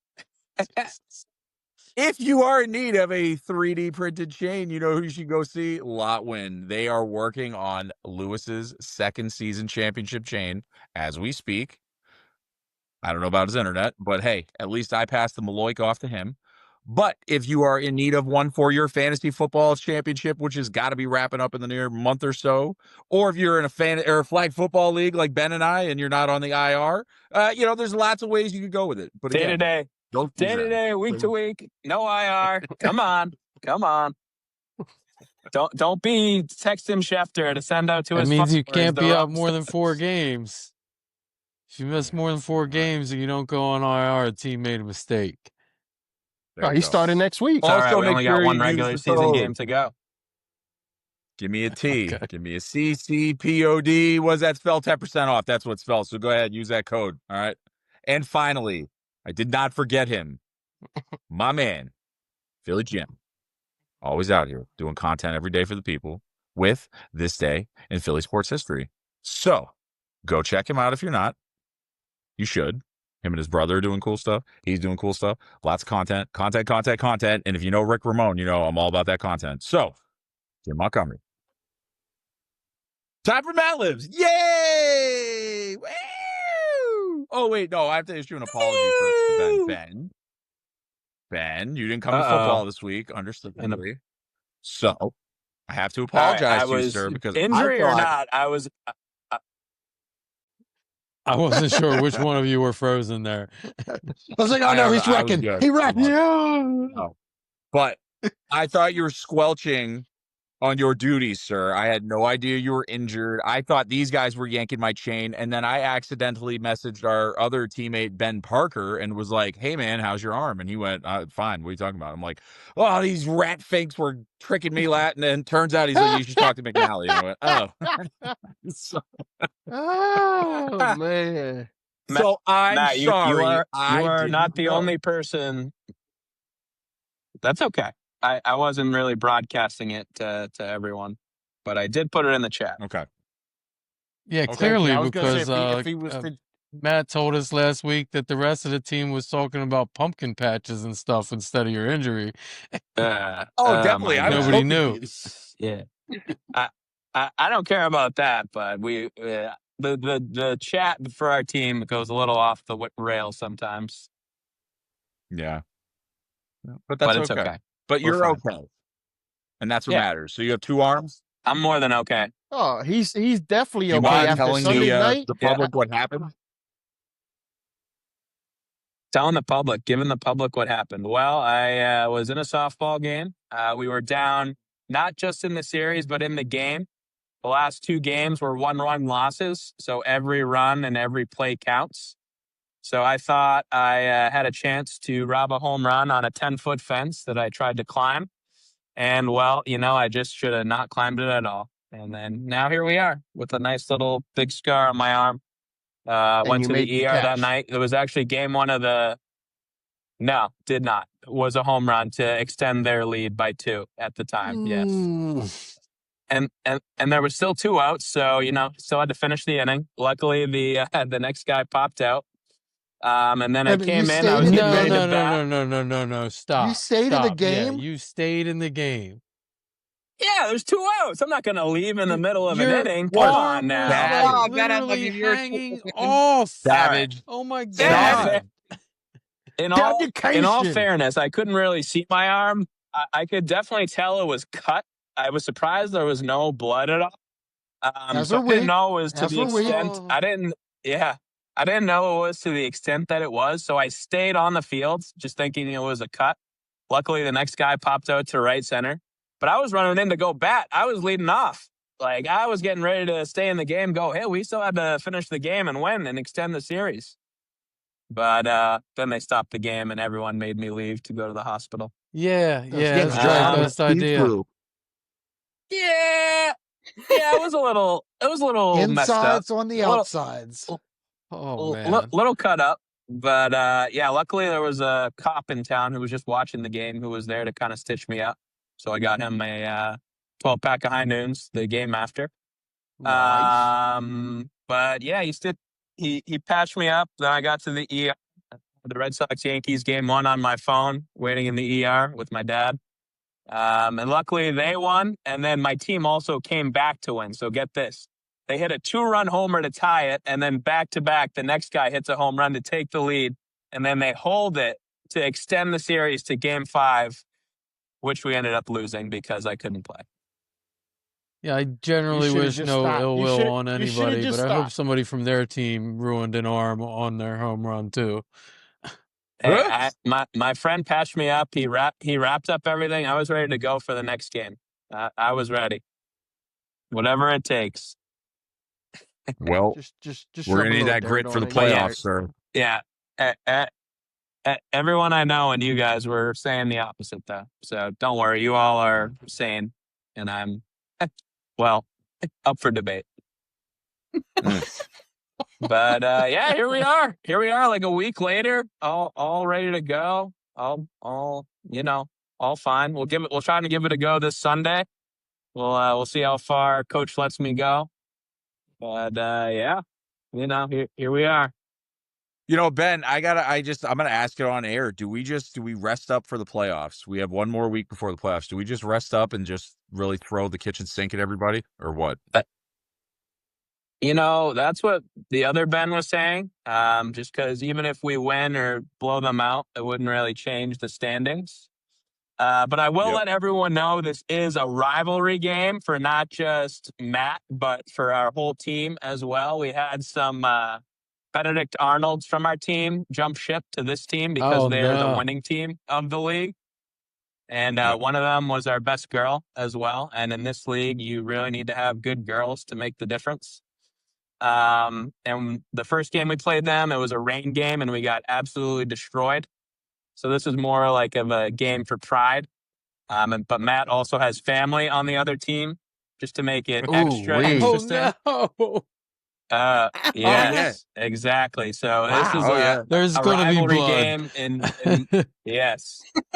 [SPEAKER 1] If you are in need of a 3D printed chain, you know who you should go see? LOTWYN. They are working on Lewis's second season championship chain as we speak. I don't know about his internet, but hey, at least I passed the Maloik off to him. But if you are in need of one for your fantasy football championship, which has got to be wrapping up in the near month or so, or if you're in a flag football league like Ben and I, and you're not on the IR, there's lots of ways you could go with it. But
[SPEAKER 8] Day
[SPEAKER 1] again,
[SPEAKER 8] to day, week to week, no IR. Come on. Don't be texting Schefter to send out to
[SPEAKER 2] That
[SPEAKER 8] his
[SPEAKER 2] means you
[SPEAKER 8] followers
[SPEAKER 2] can't
[SPEAKER 8] the
[SPEAKER 2] be
[SPEAKER 8] wrong
[SPEAKER 2] out more than
[SPEAKER 8] stuff.
[SPEAKER 2] 4 games. If you miss more than 4 games and you don't go on IR, the team made a mistake.
[SPEAKER 3] He's starting next week.
[SPEAKER 8] All right,
[SPEAKER 1] Also,
[SPEAKER 8] we
[SPEAKER 1] make
[SPEAKER 8] only
[SPEAKER 1] sure
[SPEAKER 8] got one
[SPEAKER 1] you use
[SPEAKER 8] regular
[SPEAKER 1] the
[SPEAKER 8] season
[SPEAKER 1] code.
[SPEAKER 8] game to go.
[SPEAKER 1] Give me a T.
[SPEAKER 2] Okay.
[SPEAKER 1] Give me a CCPOD. What does that spell? 10% off. That's what it spells. So go ahead, use that code. All right. And finally, I did not forget him. My man, Philly Jim. Always out here doing content every day for the people with This Day in Philly Sports History. So go check him out if you're not. You should. Him and his brother are doing cool stuff. He's doing cool stuff. Lots of content. And if you know Rick Ramone, you know I'm all about that content. So, Jim Montgomery. Time for Matt Lives. Yay! Woo! Oh, wait. No, I have to issue an apology first to Ben, you didn't come to football this week, understandably. So, I have to apologize to you, sir, because
[SPEAKER 8] injury or not, I was...
[SPEAKER 2] I wasn't sure which one of you were frozen there.
[SPEAKER 4] I was like, oh no, he's wrecking. He wrecked.
[SPEAKER 1] No. But I thought you were squelching on your duties, sir. I had no idea you were injured. I thought these guys were yanking my chain. And then I accidentally messaged our other teammate, Ben Parker, and was like, hey, man, how's your arm? And he went, fine. What are you talking about? I'm like, oh, these rat fakes were tricking me, Latin. And turns out he's like, you should talk to McNally. And I went, oh.
[SPEAKER 3] Oh, man.
[SPEAKER 1] So I'm
[SPEAKER 8] Matt,
[SPEAKER 1] sorry.
[SPEAKER 8] You are not the only person. That's okay. I wasn't really broadcasting it to everyone, but I did put it in the chat.
[SPEAKER 1] Okay.
[SPEAKER 2] Yeah,
[SPEAKER 1] Okay.
[SPEAKER 2] clearly,
[SPEAKER 3] Yeah, I was gonna say
[SPEAKER 2] because
[SPEAKER 3] if he was to,
[SPEAKER 2] Matt told us last week that the rest of the team was talking about pumpkin patches and stuff instead of your injury.
[SPEAKER 1] Oh,
[SPEAKER 8] oh
[SPEAKER 1] definitely.
[SPEAKER 8] my
[SPEAKER 1] I was
[SPEAKER 8] God.
[SPEAKER 2] Nobody
[SPEAKER 1] hoping
[SPEAKER 2] knew.
[SPEAKER 1] you.
[SPEAKER 8] Yeah. I don't care about that, but the chat for our team goes a little off the rail sometimes,
[SPEAKER 1] Yeah. But
[SPEAKER 8] but
[SPEAKER 1] that's
[SPEAKER 8] it's
[SPEAKER 1] okay.
[SPEAKER 8] okay.
[SPEAKER 1] But
[SPEAKER 8] We're
[SPEAKER 1] you're
[SPEAKER 8] fine.
[SPEAKER 1] okay. And that's what
[SPEAKER 8] Yeah,
[SPEAKER 1] matters. So you have 2 arms?
[SPEAKER 8] I'm more than okay.
[SPEAKER 3] oh, he's definitely
[SPEAKER 1] Do you
[SPEAKER 3] okay
[SPEAKER 1] mind
[SPEAKER 3] after
[SPEAKER 1] telling
[SPEAKER 3] Sunday night.
[SPEAKER 1] the
[SPEAKER 8] Yeah.
[SPEAKER 1] public what happened?
[SPEAKER 8] Telling the public, giving the public what happened. Well, I was in a softball game. We were down not just in the series, but in the game. The last 2 games were 1-run losses, so every run and every play counts. So I thought I had a chance to rob a home run on a 10-foot fence that I tried to climb. And, well, I just should have not climbed it at all. And then now here we are with a nice little big scar on my arm.
[SPEAKER 3] And
[SPEAKER 8] Went
[SPEAKER 3] you
[SPEAKER 8] to
[SPEAKER 3] made
[SPEAKER 8] the
[SPEAKER 3] the
[SPEAKER 8] ER that
[SPEAKER 3] catch.
[SPEAKER 8] night. It was actually game 1 of the – no, did not. It was a home run to extend their lead by 2 at the time, yes.
[SPEAKER 2] Ooh.
[SPEAKER 8] And there were still 2 outs, so still had to finish the inning. Luckily, the next guy popped out, and then I
[SPEAKER 4] But you
[SPEAKER 8] came in. I
[SPEAKER 4] stayed
[SPEAKER 8] was
[SPEAKER 4] in the
[SPEAKER 8] getting ready
[SPEAKER 4] game?
[SPEAKER 8] to bat.
[SPEAKER 2] No. Stop.
[SPEAKER 4] You stayed in the
[SPEAKER 2] Stop. Yeah,
[SPEAKER 4] game?
[SPEAKER 2] you stayed in the game.
[SPEAKER 8] Yeah, there's 2 outs. I'm not going to leave in the middle of an
[SPEAKER 2] Your
[SPEAKER 8] inning. Come
[SPEAKER 2] arm
[SPEAKER 8] on
[SPEAKER 2] was
[SPEAKER 8] now.
[SPEAKER 5] Oh,
[SPEAKER 2] like
[SPEAKER 5] Ben, I love
[SPEAKER 2] literally
[SPEAKER 5] you. You're
[SPEAKER 2] hanging off.
[SPEAKER 1] Savage.
[SPEAKER 2] Oh my
[SPEAKER 8] Yeah,
[SPEAKER 2] God.
[SPEAKER 8] in all
[SPEAKER 3] Dedication.
[SPEAKER 8] fairness, I couldn't really see my arm. I could definitely tell it was cut. I was surprised there was no blood at all.
[SPEAKER 4] As
[SPEAKER 8] So
[SPEAKER 4] are
[SPEAKER 8] I didn't
[SPEAKER 4] we.
[SPEAKER 8] know it was to
[SPEAKER 4] As
[SPEAKER 8] the
[SPEAKER 4] were we.
[SPEAKER 8] extent. I didn't know it was to the extent that it was. So I stayed on the field, just thinking it was a cut. Luckily, the next guy popped out to right center. But I was running in to go bat. I was leading off. Like, I was getting ready to stay in the game, go, hey, we still had to finish the game and win and extend the series. But then they stopped the game and everyone made me leave to go to the hospital.
[SPEAKER 2] Yeah,
[SPEAKER 3] getting
[SPEAKER 2] that's
[SPEAKER 3] dragged
[SPEAKER 2] the
[SPEAKER 3] on the
[SPEAKER 2] best idea.
[SPEAKER 8] Yeah, it was a little messed up.
[SPEAKER 4] Insides on the
[SPEAKER 8] A little-
[SPEAKER 4] outsides.
[SPEAKER 2] Oh man.
[SPEAKER 8] little cut up. But luckily there was a cop in town who was just watching the game who was there to kind of stitch me up. So I got him a 12-pack of High Noons the game after.
[SPEAKER 3] Nice.
[SPEAKER 8] But yeah, he patched me up. Then I got to the ER, the Red Sox Yankees game 1 on my phone, waiting in the ER with my dad. And luckily they won. And then my team also came back to win. So get this. They hit a 2-run homer to tie it. And then back to back, the next guy hits a home run to take the lead. And then they hold it to extend the series to game 5, which we ended up losing because I couldn't play.
[SPEAKER 2] Yeah, I generally
[SPEAKER 3] should've
[SPEAKER 2] wish
[SPEAKER 3] just
[SPEAKER 2] no
[SPEAKER 3] stopped.
[SPEAKER 2] ill
[SPEAKER 3] You
[SPEAKER 2] will
[SPEAKER 3] should've-
[SPEAKER 2] on
[SPEAKER 3] you should've
[SPEAKER 2] anybody,
[SPEAKER 3] just
[SPEAKER 2] but I hope
[SPEAKER 3] stopped.
[SPEAKER 2] somebody from their team ruined an arm on their home run too.
[SPEAKER 8] Hey, my friend patched me up. He wrapped up everything. I was ready to go for the next game. I was ready. Whatever it takes.
[SPEAKER 1] Well,
[SPEAKER 3] Just
[SPEAKER 1] we're
[SPEAKER 3] rub
[SPEAKER 1] going
[SPEAKER 3] a
[SPEAKER 1] to need
[SPEAKER 3] little
[SPEAKER 1] that grit
[SPEAKER 3] dirt
[SPEAKER 1] for
[SPEAKER 3] on
[SPEAKER 1] the
[SPEAKER 3] it.
[SPEAKER 1] playoffs, sir.
[SPEAKER 8] Yeah. Everyone I know and you guys were saying the opposite, though. So don't worry. You all are sane, and I'm, well, up for debate. But yeah, here we are. Here we are, like a week later, all ready to go. All fine. We'll try to give it a go this Sunday. We'll see how far Coach lets me go. But yeah, here we are.
[SPEAKER 1] Ben, I'm going to ask it on air. Do we rest up for the playoffs? We have 1 more week before the playoffs. Do we just rest up and just really throw the kitchen sink at everybody, or what?
[SPEAKER 8] That's what the other Ben was saying. Just because even if we win or blow them out, it wouldn't really change the standings. But I will let everyone know this is a rivalry game for not just Matt, but for our whole team as well. We had some Benedict Arnolds from our team jump ship to this team because they're the winning team of the league. And one of them was our best girl as well. And in this league, you really need to have good girls to make the difference. And the first game we played them, it was a rain game and we got absolutely destroyed. So this is more like of a game for pride. But Matt also has family on the other team just to make it extra interesting.
[SPEAKER 2] Oh no.
[SPEAKER 8] Yes, exactly. So this is
[SPEAKER 2] There's
[SPEAKER 8] a
[SPEAKER 2] gonna be
[SPEAKER 8] rivalry
[SPEAKER 2] blood.
[SPEAKER 8] game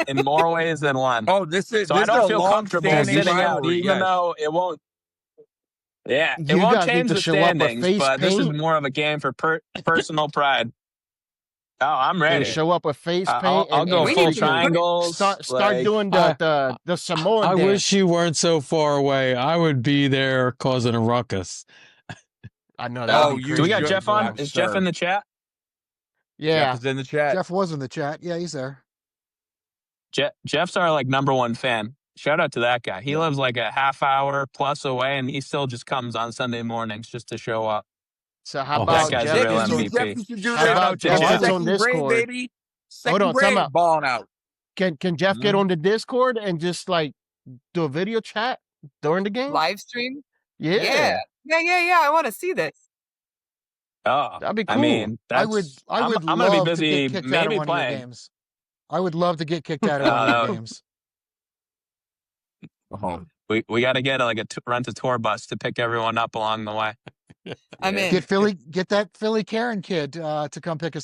[SPEAKER 8] in more ways than one.
[SPEAKER 1] Oh, this is
[SPEAKER 8] So I don't feel comfortable
[SPEAKER 2] long-standing
[SPEAKER 8] sitting out,
[SPEAKER 1] rivalry,
[SPEAKER 8] even though it won't. Yeah, it
[SPEAKER 3] You
[SPEAKER 8] won't
[SPEAKER 3] guys need
[SPEAKER 8] change
[SPEAKER 3] to
[SPEAKER 8] the
[SPEAKER 3] show up with
[SPEAKER 8] standings,
[SPEAKER 3] face
[SPEAKER 8] but this is
[SPEAKER 3] paint.
[SPEAKER 8] more of a game for personal pride. Oh, I'm
[SPEAKER 3] Gonna
[SPEAKER 8] ready.
[SPEAKER 3] show up with face paint
[SPEAKER 8] I'll go
[SPEAKER 5] We
[SPEAKER 8] full
[SPEAKER 5] need to put it.
[SPEAKER 8] triangles.
[SPEAKER 3] start doing the Samoan
[SPEAKER 2] I
[SPEAKER 3] dance.
[SPEAKER 2] wish you weren't so far away. I would be there causing a ruckus.
[SPEAKER 3] I know that.
[SPEAKER 1] Oh,
[SPEAKER 8] do we got
[SPEAKER 1] you-
[SPEAKER 8] Jeff on?
[SPEAKER 1] I'm
[SPEAKER 8] Is Jeff
[SPEAKER 1] sure.
[SPEAKER 8] in the chat?
[SPEAKER 3] Yeah.
[SPEAKER 1] Jeff is in the chat.
[SPEAKER 4] Jeff was in the chat. Yeah, he's there.
[SPEAKER 8] Jeff's our like #1 fan. Shout out to that guy. He lives like a half hour plus away, and he still just comes on Sunday mornings just to show up.
[SPEAKER 3] So how
[SPEAKER 2] Oh,
[SPEAKER 3] about
[SPEAKER 8] that guy's
[SPEAKER 3] Jeff
[SPEAKER 8] a real
[SPEAKER 3] gets on-
[SPEAKER 8] MVP.
[SPEAKER 1] Jeff used to do
[SPEAKER 3] How
[SPEAKER 1] that.
[SPEAKER 3] about
[SPEAKER 8] Jeff
[SPEAKER 1] Jeff
[SPEAKER 8] gets
[SPEAKER 3] on
[SPEAKER 1] second grade,
[SPEAKER 3] Discord?
[SPEAKER 1] baby.
[SPEAKER 3] Hold
[SPEAKER 1] Second
[SPEAKER 3] on, time
[SPEAKER 1] grade,
[SPEAKER 3] out.
[SPEAKER 1] balling out.
[SPEAKER 3] Can Jeff get on the Discord and just like do a video chat during the game?
[SPEAKER 5] Live stream?
[SPEAKER 3] Yeah.
[SPEAKER 5] Yeah. I want to see this.
[SPEAKER 8] Oh,
[SPEAKER 3] That'd be
[SPEAKER 8] I
[SPEAKER 3] cool.
[SPEAKER 8] mean,
[SPEAKER 4] I would
[SPEAKER 8] I'm
[SPEAKER 4] love
[SPEAKER 8] gonna be
[SPEAKER 4] to
[SPEAKER 8] busy,
[SPEAKER 4] get kicked out of
[SPEAKER 8] maybe
[SPEAKER 4] one of your
[SPEAKER 8] playing.
[SPEAKER 4] games. I would love to get kicked out of one of your games.
[SPEAKER 1] Oh,
[SPEAKER 8] We got to get rent a tour bus to pick everyone up along the way.
[SPEAKER 5] I'm in.
[SPEAKER 4] Get that Philly Karen kid to come pick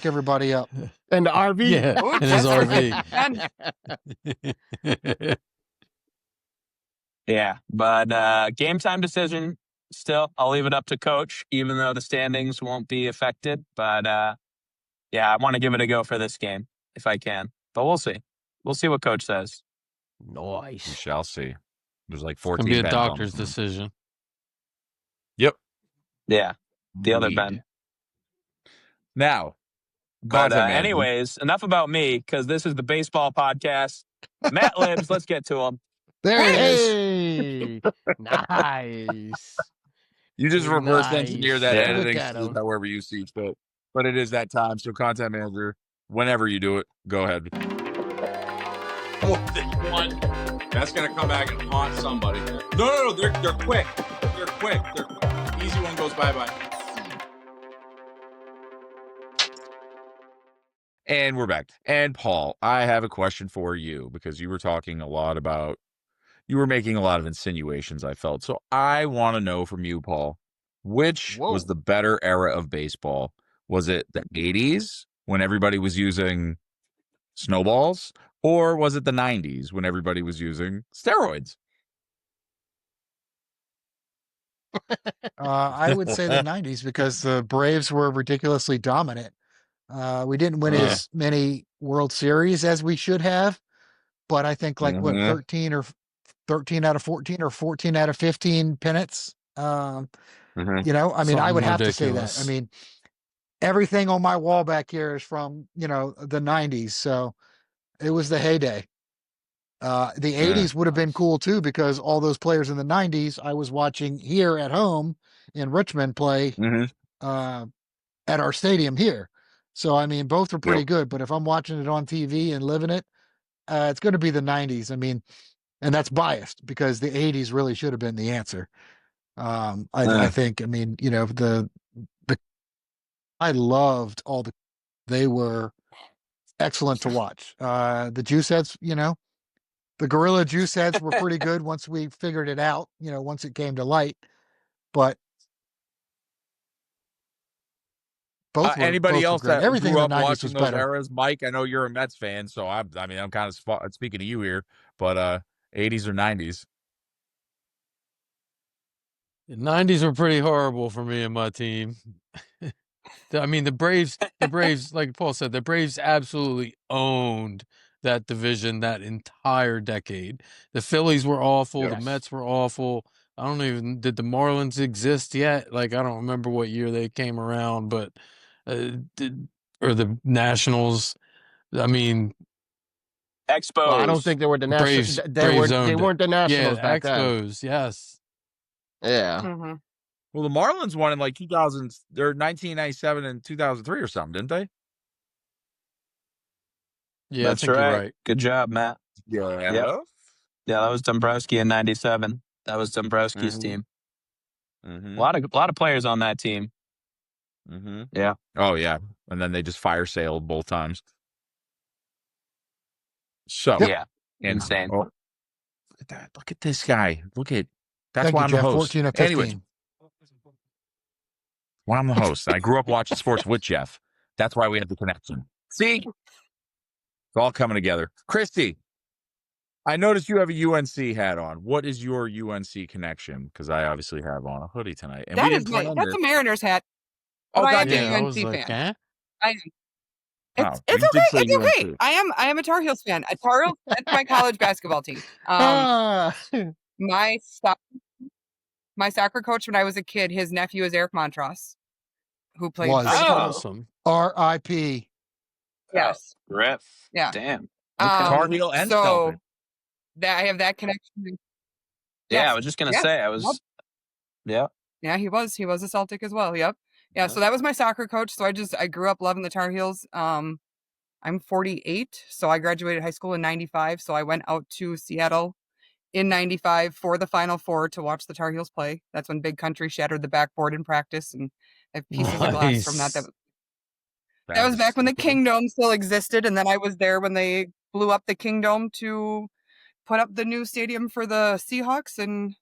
[SPEAKER 4] everybody up.
[SPEAKER 3] And the RV.
[SPEAKER 2] Yeah,
[SPEAKER 5] Ooh,
[SPEAKER 2] in his
[SPEAKER 5] Jeff's
[SPEAKER 2] RV.
[SPEAKER 8] Yeah, but game time decision. Still, I'll leave it up to coach, even though the standings won't be affected. But yeah, I want to give it a go for this game if I can. But we'll see. We'll see what coach says.
[SPEAKER 1] we
[SPEAKER 3] Nice.
[SPEAKER 1] shall see. There's like
[SPEAKER 2] It's
[SPEAKER 1] 14
[SPEAKER 2] gonna be a
[SPEAKER 1] bets on
[SPEAKER 2] doctor's
[SPEAKER 1] this.
[SPEAKER 2] decision.
[SPEAKER 1] Yep.
[SPEAKER 8] Yeah, the other
[SPEAKER 1] Indeed.
[SPEAKER 8] Ben.
[SPEAKER 1] Now,
[SPEAKER 8] But
[SPEAKER 1] content management.
[SPEAKER 8] anyways, enough about me because this is the baseball podcast. Matt Libs, let's get to him.
[SPEAKER 4] There it is.
[SPEAKER 3] Hey. Nice.
[SPEAKER 1] You just reverse
[SPEAKER 3] Nice.
[SPEAKER 1] engineer that
[SPEAKER 8] Yeah.
[SPEAKER 1] editing
[SPEAKER 3] Look at
[SPEAKER 1] so
[SPEAKER 3] him.
[SPEAKER 1] that wherever you see fit. But it is that time. So, content manager, whenever you do it, go ahead. That's gonna come back and haunt somebody. No, they're quick. They're quick. Easy one goes bye. And we're back. And Paul, I have a question for you because you were making a lot of insinuations, I felt. So I want to know from you, Paul, which was the better era of baseball? Was it the 80s when everybody was using snowballs? Or was it the 90s when everybody was using steroids?
[SPEAKER 4] I would say the 90s because the Braves were ridiculously dominant. We didn't win as many World Series as we should have, but I think 13 out of 14 or 14 out of 15 pennants. I mean, I would have to say that. I mean, everything on my wall back here is from, the 90s. So it was the heyday. The 80s would have been cool too, because all those players in the 90s, I was watching here at home in Richmond play at our stadium here. So, I mean, both are pretty good, but if I'm watching it on TV and living it, it's going to be the 90s. I mean, and that's biased because the 80s really should have been the answer. I think, I mean, I loved they were excellent to watch. The juice heads, the gorilla juice heads were pretty good once we figured it out, once it came to light, but
[SPEAKER 1] anybody else that
[SPEAKER 4] everything
[SPEAKER 1] grew
[SPEAKER 4] in
[SPEAKER 1] up
[SPEAKER 4] the 90s
[SPEAKER 1] watching
[SPEAKER 4] was
[SPEAKER 1] those
[SPEAKER 4] better.
[SPEAKER 1] eras? Mike, I know you're a Mets fan, so I'm kind of speaking to you here, but 80s or 90s?
[SPEAKER 2] The 90s were pretty horrible for me and my team. I mean, the Braves, like Paul said, the Braves absolutely owned that division that entire decade. The Phillies were awful. The Mets were awful. Did the Marlins exist yet? Like, I don't remember what year they came around, but, or the Nationals. I mean,
[SPEAKER 8] Expos.
[SPEAKER 3] Well, I don't think they were the Nationals. They weren't the Nationals back
[SPEAKER 2] Expos,
[SPEAKER 3] then.
[SPEAKER 2] yes.
[SPEAKER 3] Yeah.
[SPEAKER 5] Mm-hmm.
[SPEAKER 1] Well, the Marlins won in like 1997 and 2003 or something, didn't they?
[SPEAKER 2] Yeah,
[SPEAKER 8] That's
[SPEAKER 2] I think
[SPEAKER 8] right.
[SPEAKER 2] you're right.
[SPEAKER 8] Good job, Matt.
[SPEAKER 1] Yeah.
[SPEAKER 8] Yeah, that was Dombrowski in '97. That was Dombrowski's team. A lot of players on that team. Yeah.
[SPEAKER 1] Oh yeah, and then they just fire sailed both times. So
[SPEAKER 8] insane.
[SPEAKER 1] Look at that! Look at this guy! That's
[SPEAKER 4] Thank
[SPEAKER 1] why
[SPEAKER 4] you,
[SPEAKER 1] I'm the
[SPEAKER 4] Jeff.
[SPEAKER 1] host.
[SPEAKER 4] 14 of 15.
[SPEAKER 1] Anyways, why I'm the host. I grew up watching sports with Jeff. That's why we had the connection. See, it's all coming together. Christy, I noticed you have a UNC hat on. What is your UNC connection? Because I obviously have on a hoodie tonight, and we didn't plan
[SPEAKER 5] That's
[SPEAKER 1] this.
[SPEAKER 5] a Mariners hat, but
[SPEAKER 1] Oh
[SPEAKER 5] I am
[SPEAKER 1] goddamn!
[SPEAKER 5] a
[SPEAKER 2] I
[SPEAKER 5] UNC
[SPEAKER 2] was like,
[SPEAKER 5] fan.
[SPEAKER 2] eh?
[SPEAKER 5] I am.
[SPEAKER 1] Oh,
[SPEAKER 5] It's
[SPEAKER 1] you did say
[SPEAKER 5] okay. It's okay.
[SPEAKER 1] UNC.
[SPEAKER 5] I am a Tar Heels fan. Tar Heels, that's my college basketball team.
[SPEAKER 3] Ah,
[SPEAKER 5] My soccer coach when I was a kid, his nephew is Eric Montross, who played
[SPEAKER 4] Was
[SPEAKER 5] for the Tar Heels.
[SPEAKER 2] Awesome.
[SPEAKER 4] R.I.P.
[SPEAKER 5] Yes.
[SPEAKER 8] Rip.
[SPEAKER 5] Yeah.
[SPEAKER 8] Damn. Okay.
[SPEAKER 1] Tar Heel and
[SPEAKER 5] So
[SPEAKER 1] Celtic.
[SPEAKER 5] that I have that connection.
[SPEAKER 8] Yeah, I was just gonna say I was.
[SPEAKER 5] Yep.
[SPEAKER 8] Yeah.
[SPEAKER 5] Yeah, he was a Celtic as well. Yep. Yeah, so that was my soccer coach. So I grew up loving the Tar Heels. I'm 48, so I graduated high school in 95. So I went out to Seattle in 95 for the Final Four to watch the Tar Heels play. That's when Big Country shattered the backboard in practice and I have pieces of glass from that. That was back when the Kingdom still existed, and then I was there when they blew up the Kingdom to put up the new stadium for the Seahawks and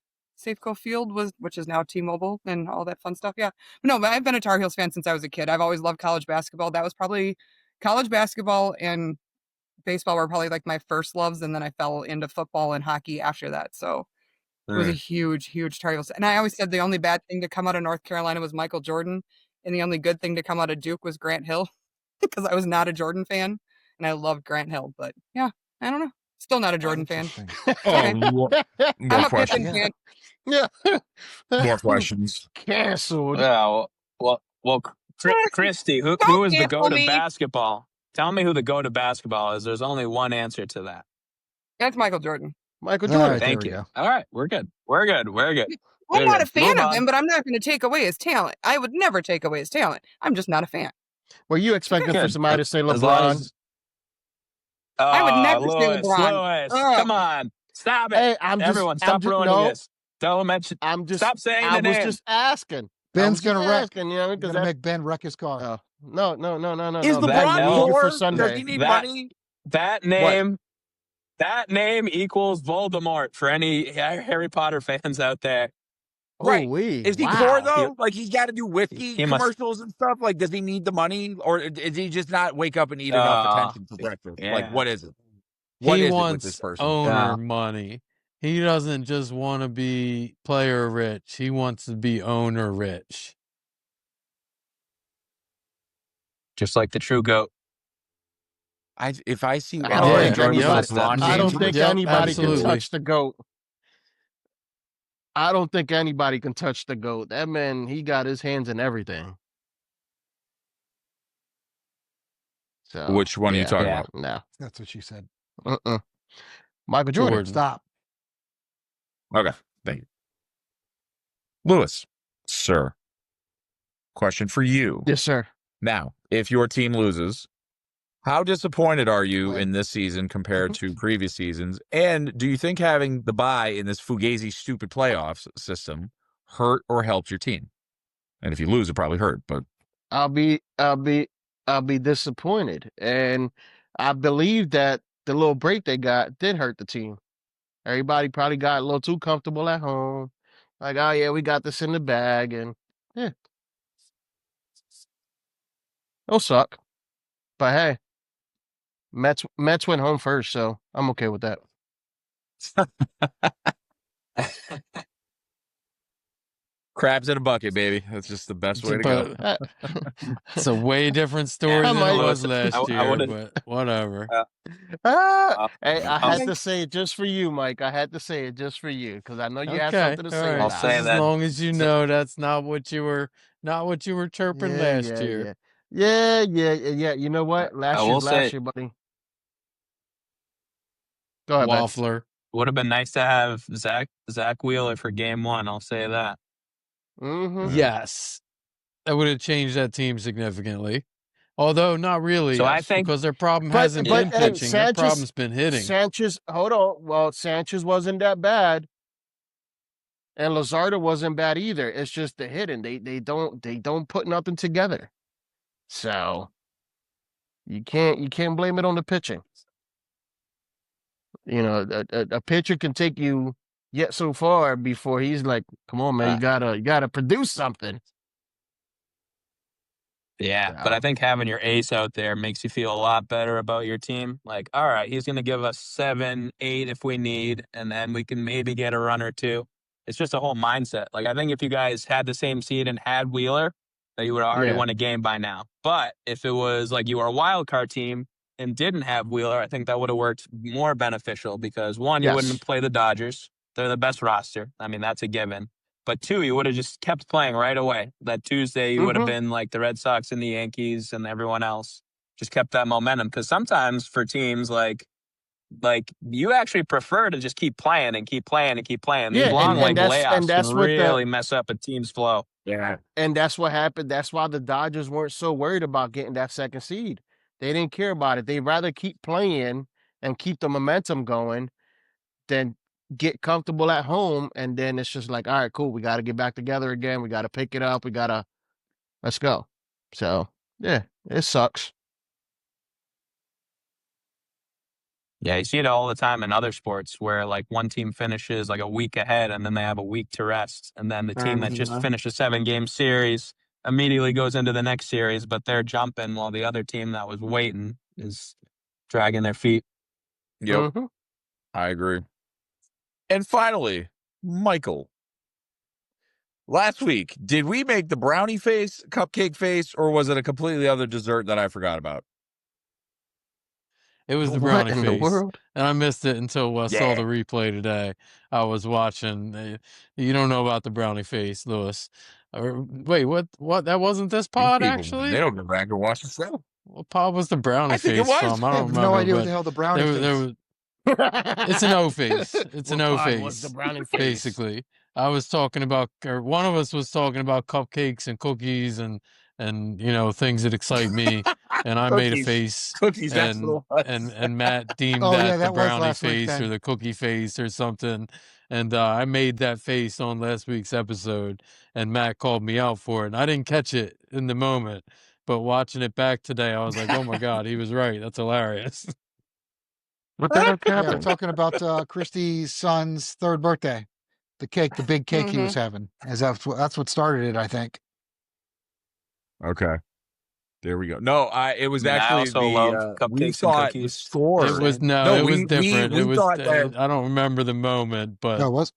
[SPEAKER 5] Safeco Field which is now T-Mobile and all that fun stuff. Yeah. No, but I've been a Tar Heels fan since I was a kid. I've always loved college basketball. That was probably college basketball and baseball were probably like my first loves, and then I fell into football and hockey after that. So it was a huge, huge Tar Heels. And I always said the only bad thing to come out of North Carolina was Michael Jordan, and the only good thing to come out of Duke was Grant Hill, because I was not a Jordan fan, and I loved Grant Hill. But yeah, I don't know. Still not a Jordan fan.
[SPEAKER 1] Oh, more
[SPEAKER 5] I'm a
[SPEAKER 1] questions.
[SPEAKER 5] Pippen fan.
[SPEAKER 3] yeah.
[SPEAKER 1] More questions.
[SPEAKER 3] Canceled.
[SPEAKER 8] Yeah. Well, Christy, who is the
[SPEAKER 5] cancel
[SPEAKER 8] go to
[SPEAKER 5] me.
[SPEAKER 8] basketball? Tell me who the go to basketball is. There's only one answer to that.
[SPEAKER 5] That's Michael Jordan.
[SPEAKER 3] Michael
[SPEAKER 4] All
[SPEAKER 3] Jordan.
[SPEAKER 4] right, there
[SPEAKER 8] Thank
[SPEAKER 4] we
[SPEAKER 8] you.
[SPEAKER 4] go.
[SPEAKER 8] All right, we're good.
[SPEAKER 5] I'm not a
[SPEAKER 8] good.
[SPEAKER 5] fan
[SPEAKER 8] Move
[SPEAKER 5] of
[SPEAKER 8] on.
[SPEAKER 5] him, but I'm not going to take away his talent. I would never take away his talent. I'm just not a fan.
[SPEAKER 3] Were you expecting for
[SPEAKER 8] Good.
[SPEAKER 3] somebody to say
[SPEAKER 8] As long
[SPEAKER 3] LeBron?
[SPEAKER 8] as-
[SPEAKER 5] I would never say
[SPEAKER 8] Lewis,
[SPEAKER 5] LeBron.
[SPEAKER 8] come on. Stop it.
[SPEAKER 3] Hey,
[SPEAKER 8] Everyone, stop ruining this. Don't mention. Stop saying
[SPEAKER 3] I
[SPEAKER 8] the
[SPEAKER 3] was
[SPEAKER 8] name.
[SPEAKER 3] just asking.
[SPEAKER 4] Ben's gonna wreck.
[SPEAKER 3] Asking, you know,
[SPEAKER 4] You're
[SPEAKER 3] because
[SPEAKER 4] gonna make Ben wreck his car.
[SPEAKER 3] no.
[SPEAKER 1] Is
[SPEAKER 3] Ben,
[SPEAKER 1] LeBron
[SPEAKER 3] we need you
[SPEAKER 1] poor?
[SPEAKER 3] for
[SPEAKER 1] Does
[SPEAKER 3] Sunday.
[SPEAKER 1] he need money?
[SPEAKER 8] That name equals Voldemort for any Harry Potter fans out there.
[SPEAKER 1] Right.
[SPEAKER 3] Ooh-wee.
[SPEAKER 1] Is he
[SPEAKER 3] Wow.
[SPEAKER 1] poor though? Like he's got to do whiskey
[SPEAKER 8] he must-
[SPEAKER 1] commercials and stuff. Like, does he need the money, or does he just not wake up and eat enough attention for breakfast?
[SPEAKER 8] Yeah.
[SPEAKER 1] Like, what is it? What
[SPEAKER 2] He
[SPEAKER 1] is it with
[SPEAKER 2] wants
[SPEAKER 1] this person?
[SPEAKER 2] owner money. He doesn't just want to be player rich. He wants to be owner rich.
[SPEAKER 8] Just like the true GOAT.
[SPEAKER 1] If I see
[SPEAKER 3] I don't think
[SPEAKER 8] Jordan
[SPEAKER 3] anybody,
[SPEAKER 8] says that.
[SPEAKER 3] I don't think
[SPEAKER 2] Yep,
[SPEAKER 3] anybody
[SPEAKER 2] absolutely.
[SPEAKER 3] can touch the GOAT. I don't think anybody can touch the GOAT. That man, he got his hands in everything. So,
[SPEAKER 1] Which one are you talking about?
[SPEAKER 3] No.
[SPEAKER 4] That's what she said.
[SPEAKER 3] Michael Jordan.
[SPEAKER 4] Stop.
[SPEAKER 1] Okay, thank you, Lewis, sir. Question for you.
[SPEAKER 3] Yes, sir.
[SPEAKER 1] Now, if your team loses, how disappointed are you in this season compared to previous seasons? And do you think having the bye in this Fugazi stupid playoffs system hurt or helped your team? And if you lose, it probably hurt, but
[SPEAKER 3] I'll be disappointed. And I believe that the little break they got did hurt the team. Everybody probably got a little too comfortable at home. Like, oh yeah, we got this in the bag, and yeah. It'll suck. But hey, Mets went home first, so I'm okay with that.
[SPEAKER 1] crabs in a bucket, baby. That's just the best way to go.
[SPEAKER 2] It's a way different story than it was last year, but whatever.
[SPEAKER 3] Hey, I had to say it just for you, Mike. I had to say it just for you because I know you had something to say.
[SPEAKER 2] Right.
[SPEAKER 8] I'll say
[SPEAKER 2] as
[SPEAKER 8] that.
[SPEAKER 2] long as you know that's not what you were chirping last year.
[SPEAKER 3] Yeah. You know what? Last year, buddy. Go ahead,
[SPEAKER 2] Waffler.
[SPEAKER 8] Would have been nice to have Zach Wheeler for game one. I'll say that.
[SPEAKER 3] Mm-hmm.
[SPEAKER 2] Yes, that would have changed that team significantly. Although not really,
[SPEAKER 8] So I think
[SPEAKER 2] because their problem hasn't been pitching. Their problem's been hitting.
[SPEAKER 3] Sanchez, hold on. Well, Sanchez wasn't that bad, and Lazardo wasn't bad either. It's just the hitting. They don't put nothing together. So you can't blame it on the pitching. You know, a pitcher can take you yet so far before he's like, "Come on, man, you gotta produce something."
[SPEAKER 8] Yeah, but I think having your ace out there makes you feel a lot better about your team. Like, all right, he's going to give us 7, 8 if we need, and then we can maybe get a run or two. It's just a whole mindset. Like, I think if you guys had the same seed and had Wheeler, that you would have already won a game by now. But if it was like you were a wild card team and didn't have Wheeler, I think that would have worked more beneficial because, one, you wouldn't play the Dodgers. They're the best roster. I mean, that's a given. But 2, you would have just kept playing right away. That Tuesday, you would have been like the Red Sox and the Yankees and everyone else. Just kept that momentum. Because sometimes for teams like you actually prefer to just keep playing and keep playing and keep playing. These long layoffs can really mess up a team's flow.
[SPEAKER 3] Yeah. And that's what happened. That's why the Dodgers weren't so worried about getting that second seed. They didn't care about it. They'd rather keep playing and keep the momentum going than get comfortable at home. And then it's just like, all right, cool. We got to get back together again. We got to pick it up. Let's go. So, yeah, it sucks.
[SPEAKER 8] Yeah, you see it all the time in other sports where like one team finishes like a week ahead and then they have a week to rest. And then the team that just finished a 7-game series immediately goes into the next series, but they're jumping while the other team that was waiting is dragging their feet.
[SPEAKER 1] Yep. I agree. And finally, Michael. Last week, did we make the brownie face, cupcake face, or was it a completely other dessert that I forgot about?
[SPEAKER 2] It was the brownie face, and I missed it until I saw the replay today. I was watching. You don't know about the brownie face, Lewis. Wait, what? That wasn't this pod, actually?
[SPEAKER 1] They don't go back and watch the show.
[SPEAKER 2] What pod was the brownie
[SPEAKER 1] think
[SPEAKER 2] face
[SPEAKER 1] it was.
[SPEAKER 2] from? I
[SPEAKER 4] I
[SPEAKER 2] don't
[SPEAKER 4] have
[SPEAKER 2] remember.
[SPEAKER 4] no idea what the hell the brownie face is.
[SPEAKER 2] It's an O face. It's an O face.
[SPEAKER 3] Was the brownie face?
[SPEAKER 2] Basically, I was talking about, or one of us was talking about cupcakes and cookies and things that excite me, and I made a face.
[SPEAKER 1] Cookies. That's what it was.
[SPEAKER 2] And Matt deemed
[SPEAKER 4] Oh, yeah,
[SPEAKER 2] that the
[SPEAKER 4] that was
[SPEAKER 2] brownie
[SPEAKER 4] last week
[SPEAKER 2] face or
[SPEAKER 4] then.
[SPEAKER 2] the cookie face or something. And I made that face on last week's episode, and Matt called me out for it. And I didn't catch it in the moment, but watching it back today, I was like, "Oh my god, he was right. That's hilarious."
[SPEAKER 3] What the heck
[SPEAKER 4] Yeah, we're
[SPEAKER 3] happened?
[SPEAKER 4] talking about Christy's son's 3rd birthday. The cake, the big cake he was having. That's what started it, I think.
[SPEAKER 1] Okay. There we go. No, it was
[SPEAKER 8] I
[SPEAKER 1] actually
[SPEAKER 8] also love
[SPEAKER 1] we
[SPEAKER 8] cupcakes and
[SPEAKER 1] thought the
[SPEAKER 8] cookies.
[SPEAKER 1] score.
[SPEAKER 2] It was
[SPEAKER 1] No,
[SPEAKER 2] it was
[SPEAKER 1] we
[SPEAKER 2] different.
[SPEAKER 1] we
[SPEAKER 2] It was
[SPEAKER 1] thought that
[SPEAKER 2] I don't remember the moment, but
[SPEAKER 4] No, it was.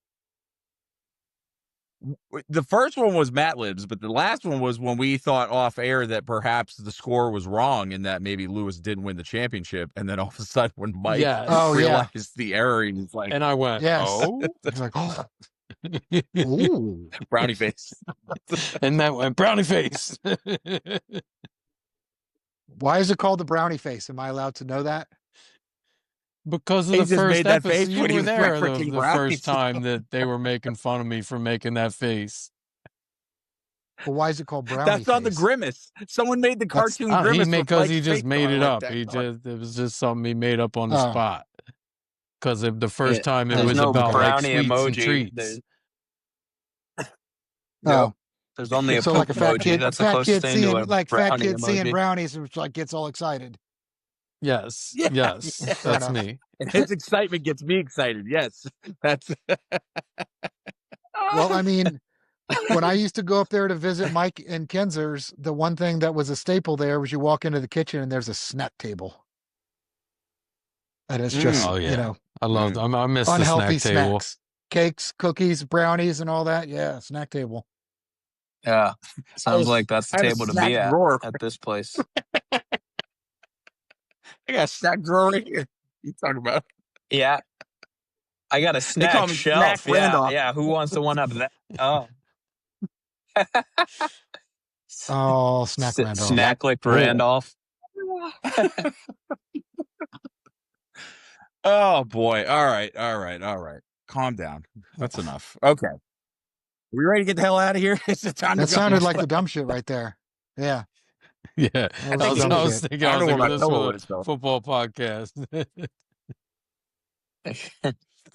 [SPEAKER 1] the first one was Matt Libs, but the last one was when we thought off air that perhaps the score was wrong and that maybe Lewis didn't win the championship. And then all of a sudden, when Mike realized the error, he's like,
[SPEAKER 2] and I went, "Oh,"
[SPEAKER 4] He's like, "Oh, ooh,
[SPEAKER 1] brownie face,"
[SPEAKER 2] and that went brownie face.
[SPEAKER 4] Why is it called the brownie face? Am I allowed to know that?
[SPEAKER 2] Because of
[SPEAKER 1] He
[SPEAKER 2] the
[SPEAKER 1] just
[SPEAKER 2] first
[SPEAKER 1] made that
[SPEAKER 2] episode,
[SPEAKER 1] face
[SPEAKER 2] you
[SPEAKER 1] when he
[SPEAKER 2] were
[SPEAKER 1] was
[SPEAKER 2] there
[SPEAKER 1] referencing
[SPEAKER 2] the
[SPEAKER 1] brownies.
[SPEAKER 2] first time that they were making fun of me for making that face.
[SPEAKER 4] Well, why is it called brownie
[SPEAKER 1] That's not the
[SPEAKER 4] face?
[SPEAKER 1] grimace. Someone made the cartoon grimace
[SPEAKER 2] because he
[SPEAKER 1] Mike's
[SPEAKER 2] just
[SPEAKER 1] face
[SPEAKER 2] made
[SPEAKER 1] on
[SPEAKER 2] it
[SPEAKER 1] like
[SPEAKER 2] up.
[SPEAKER 1] that.
[SPEAKER 2] It was just something he made up on the spot. Because the first time it
[SPEAKER 8] There's
[SPEAKER 2] was
[SPEAKER 8] no
[SPEAKER 2] about like
[SPEAKER 8] brownie
[SPEAKER 2] sweets
[SPEAKER 8] emoji.
[SPEAKER 2] and treats.
[SPEAKER 8] There's only a
[SPEAKER 4] So
[SPEAKER 8] poop
[SPEAKER 4] like a fat
[SPEAKER 8] emoji.
[SPEAKER 4] kid,
[SPEAKER 8] That's the closest thing to a
[SPEAKER 4] fat
[SPEAKER 8] brownie
[SPEAKER 4] kid seeing
[SPEAKER 8] emoji.
[SPEAKER 4] brownies, and like gets all excited.
[SPEAKER 2] Yes,
[SPEAKER 1] Yeah,
[SPEAKER 2] yes,
[SPEAKER 1] yeah.
[SPEAKER 2] that's
[SPEAKER 4] enough.
[SPEAKER 2] me.
[SPEAKER 1] And his excitement gets me excited. Yes, that's.
[SPEAKER 4] Well, I mean, when I used to go up there to visit Mike and Kenzer's, the one thing that was a staple there was you walk into the kitchen and there's a snack table. And it's just,
[SPEAKER 2] Oh yeah, I love. I miss the
[SPEAKER 4] unhealthy
[SPEAKER 2] snack table.
[SPEAKER 4] snacks, cakes, cookies, brownies, and all that. Yeah, snack table.
[SPEAKER 8] Yeah, sounds like that's the
[SPEAKER 1] I have a
[SPEAKER 8] table to
[SPEAKER 1] snack
[SPEAKER 8] be at
[SPEAKER 1] drawer.
[SPEAKER 8] this place.
[SPEAKER 1] I got a snack drawer right here. You talking about?
[SPEAKER 8] Yeah, I got a
[SPEAKER 1] They call
[SPEAKER 8] snack
[SPEAKER 1] me
[SPEAKER 8] shelf.
[SPEAKER 1] Snack Randolph.
[SPEAKER 8] Yeah. Who wants to one up that? Oh,
[SPEAKER 4] Oh, snack Randolph.
[SPEAKER 8] Snack like Randolph.
[SPEAKER 1] Oh boy! All right. Calm down. That's enough. Okay. We ready to get the hell out of here? It's the time.
[SPEAKER 4] That
[SPEAKER 1] to go.
[SPEAKER 4] sounded like the dumb shit right there. Yeah.
[SPEAKER 2] Yeah, I was thinking. I was like, this was a football podcast.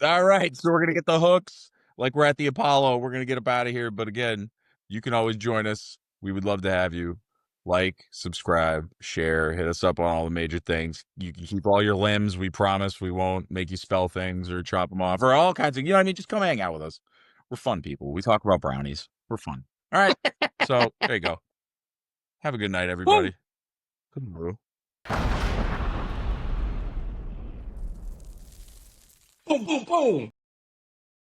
[SPEAKER 1] All right, so we're gonna get the hooks like we're at the Apollo. We're gonna get up out of here, but again, you can always join us. We would love to have you. Like, subscribe, share, hit us up on all the major things. You can keep all your limbs. We promise we won't make you spell things or chop them off or all kinds of. You know what I mean? Just come hang out with us. We're fun people. We talk about brownies. We're fun. All right. So there you go. Have a good night, everybody. Boom, boom, boom.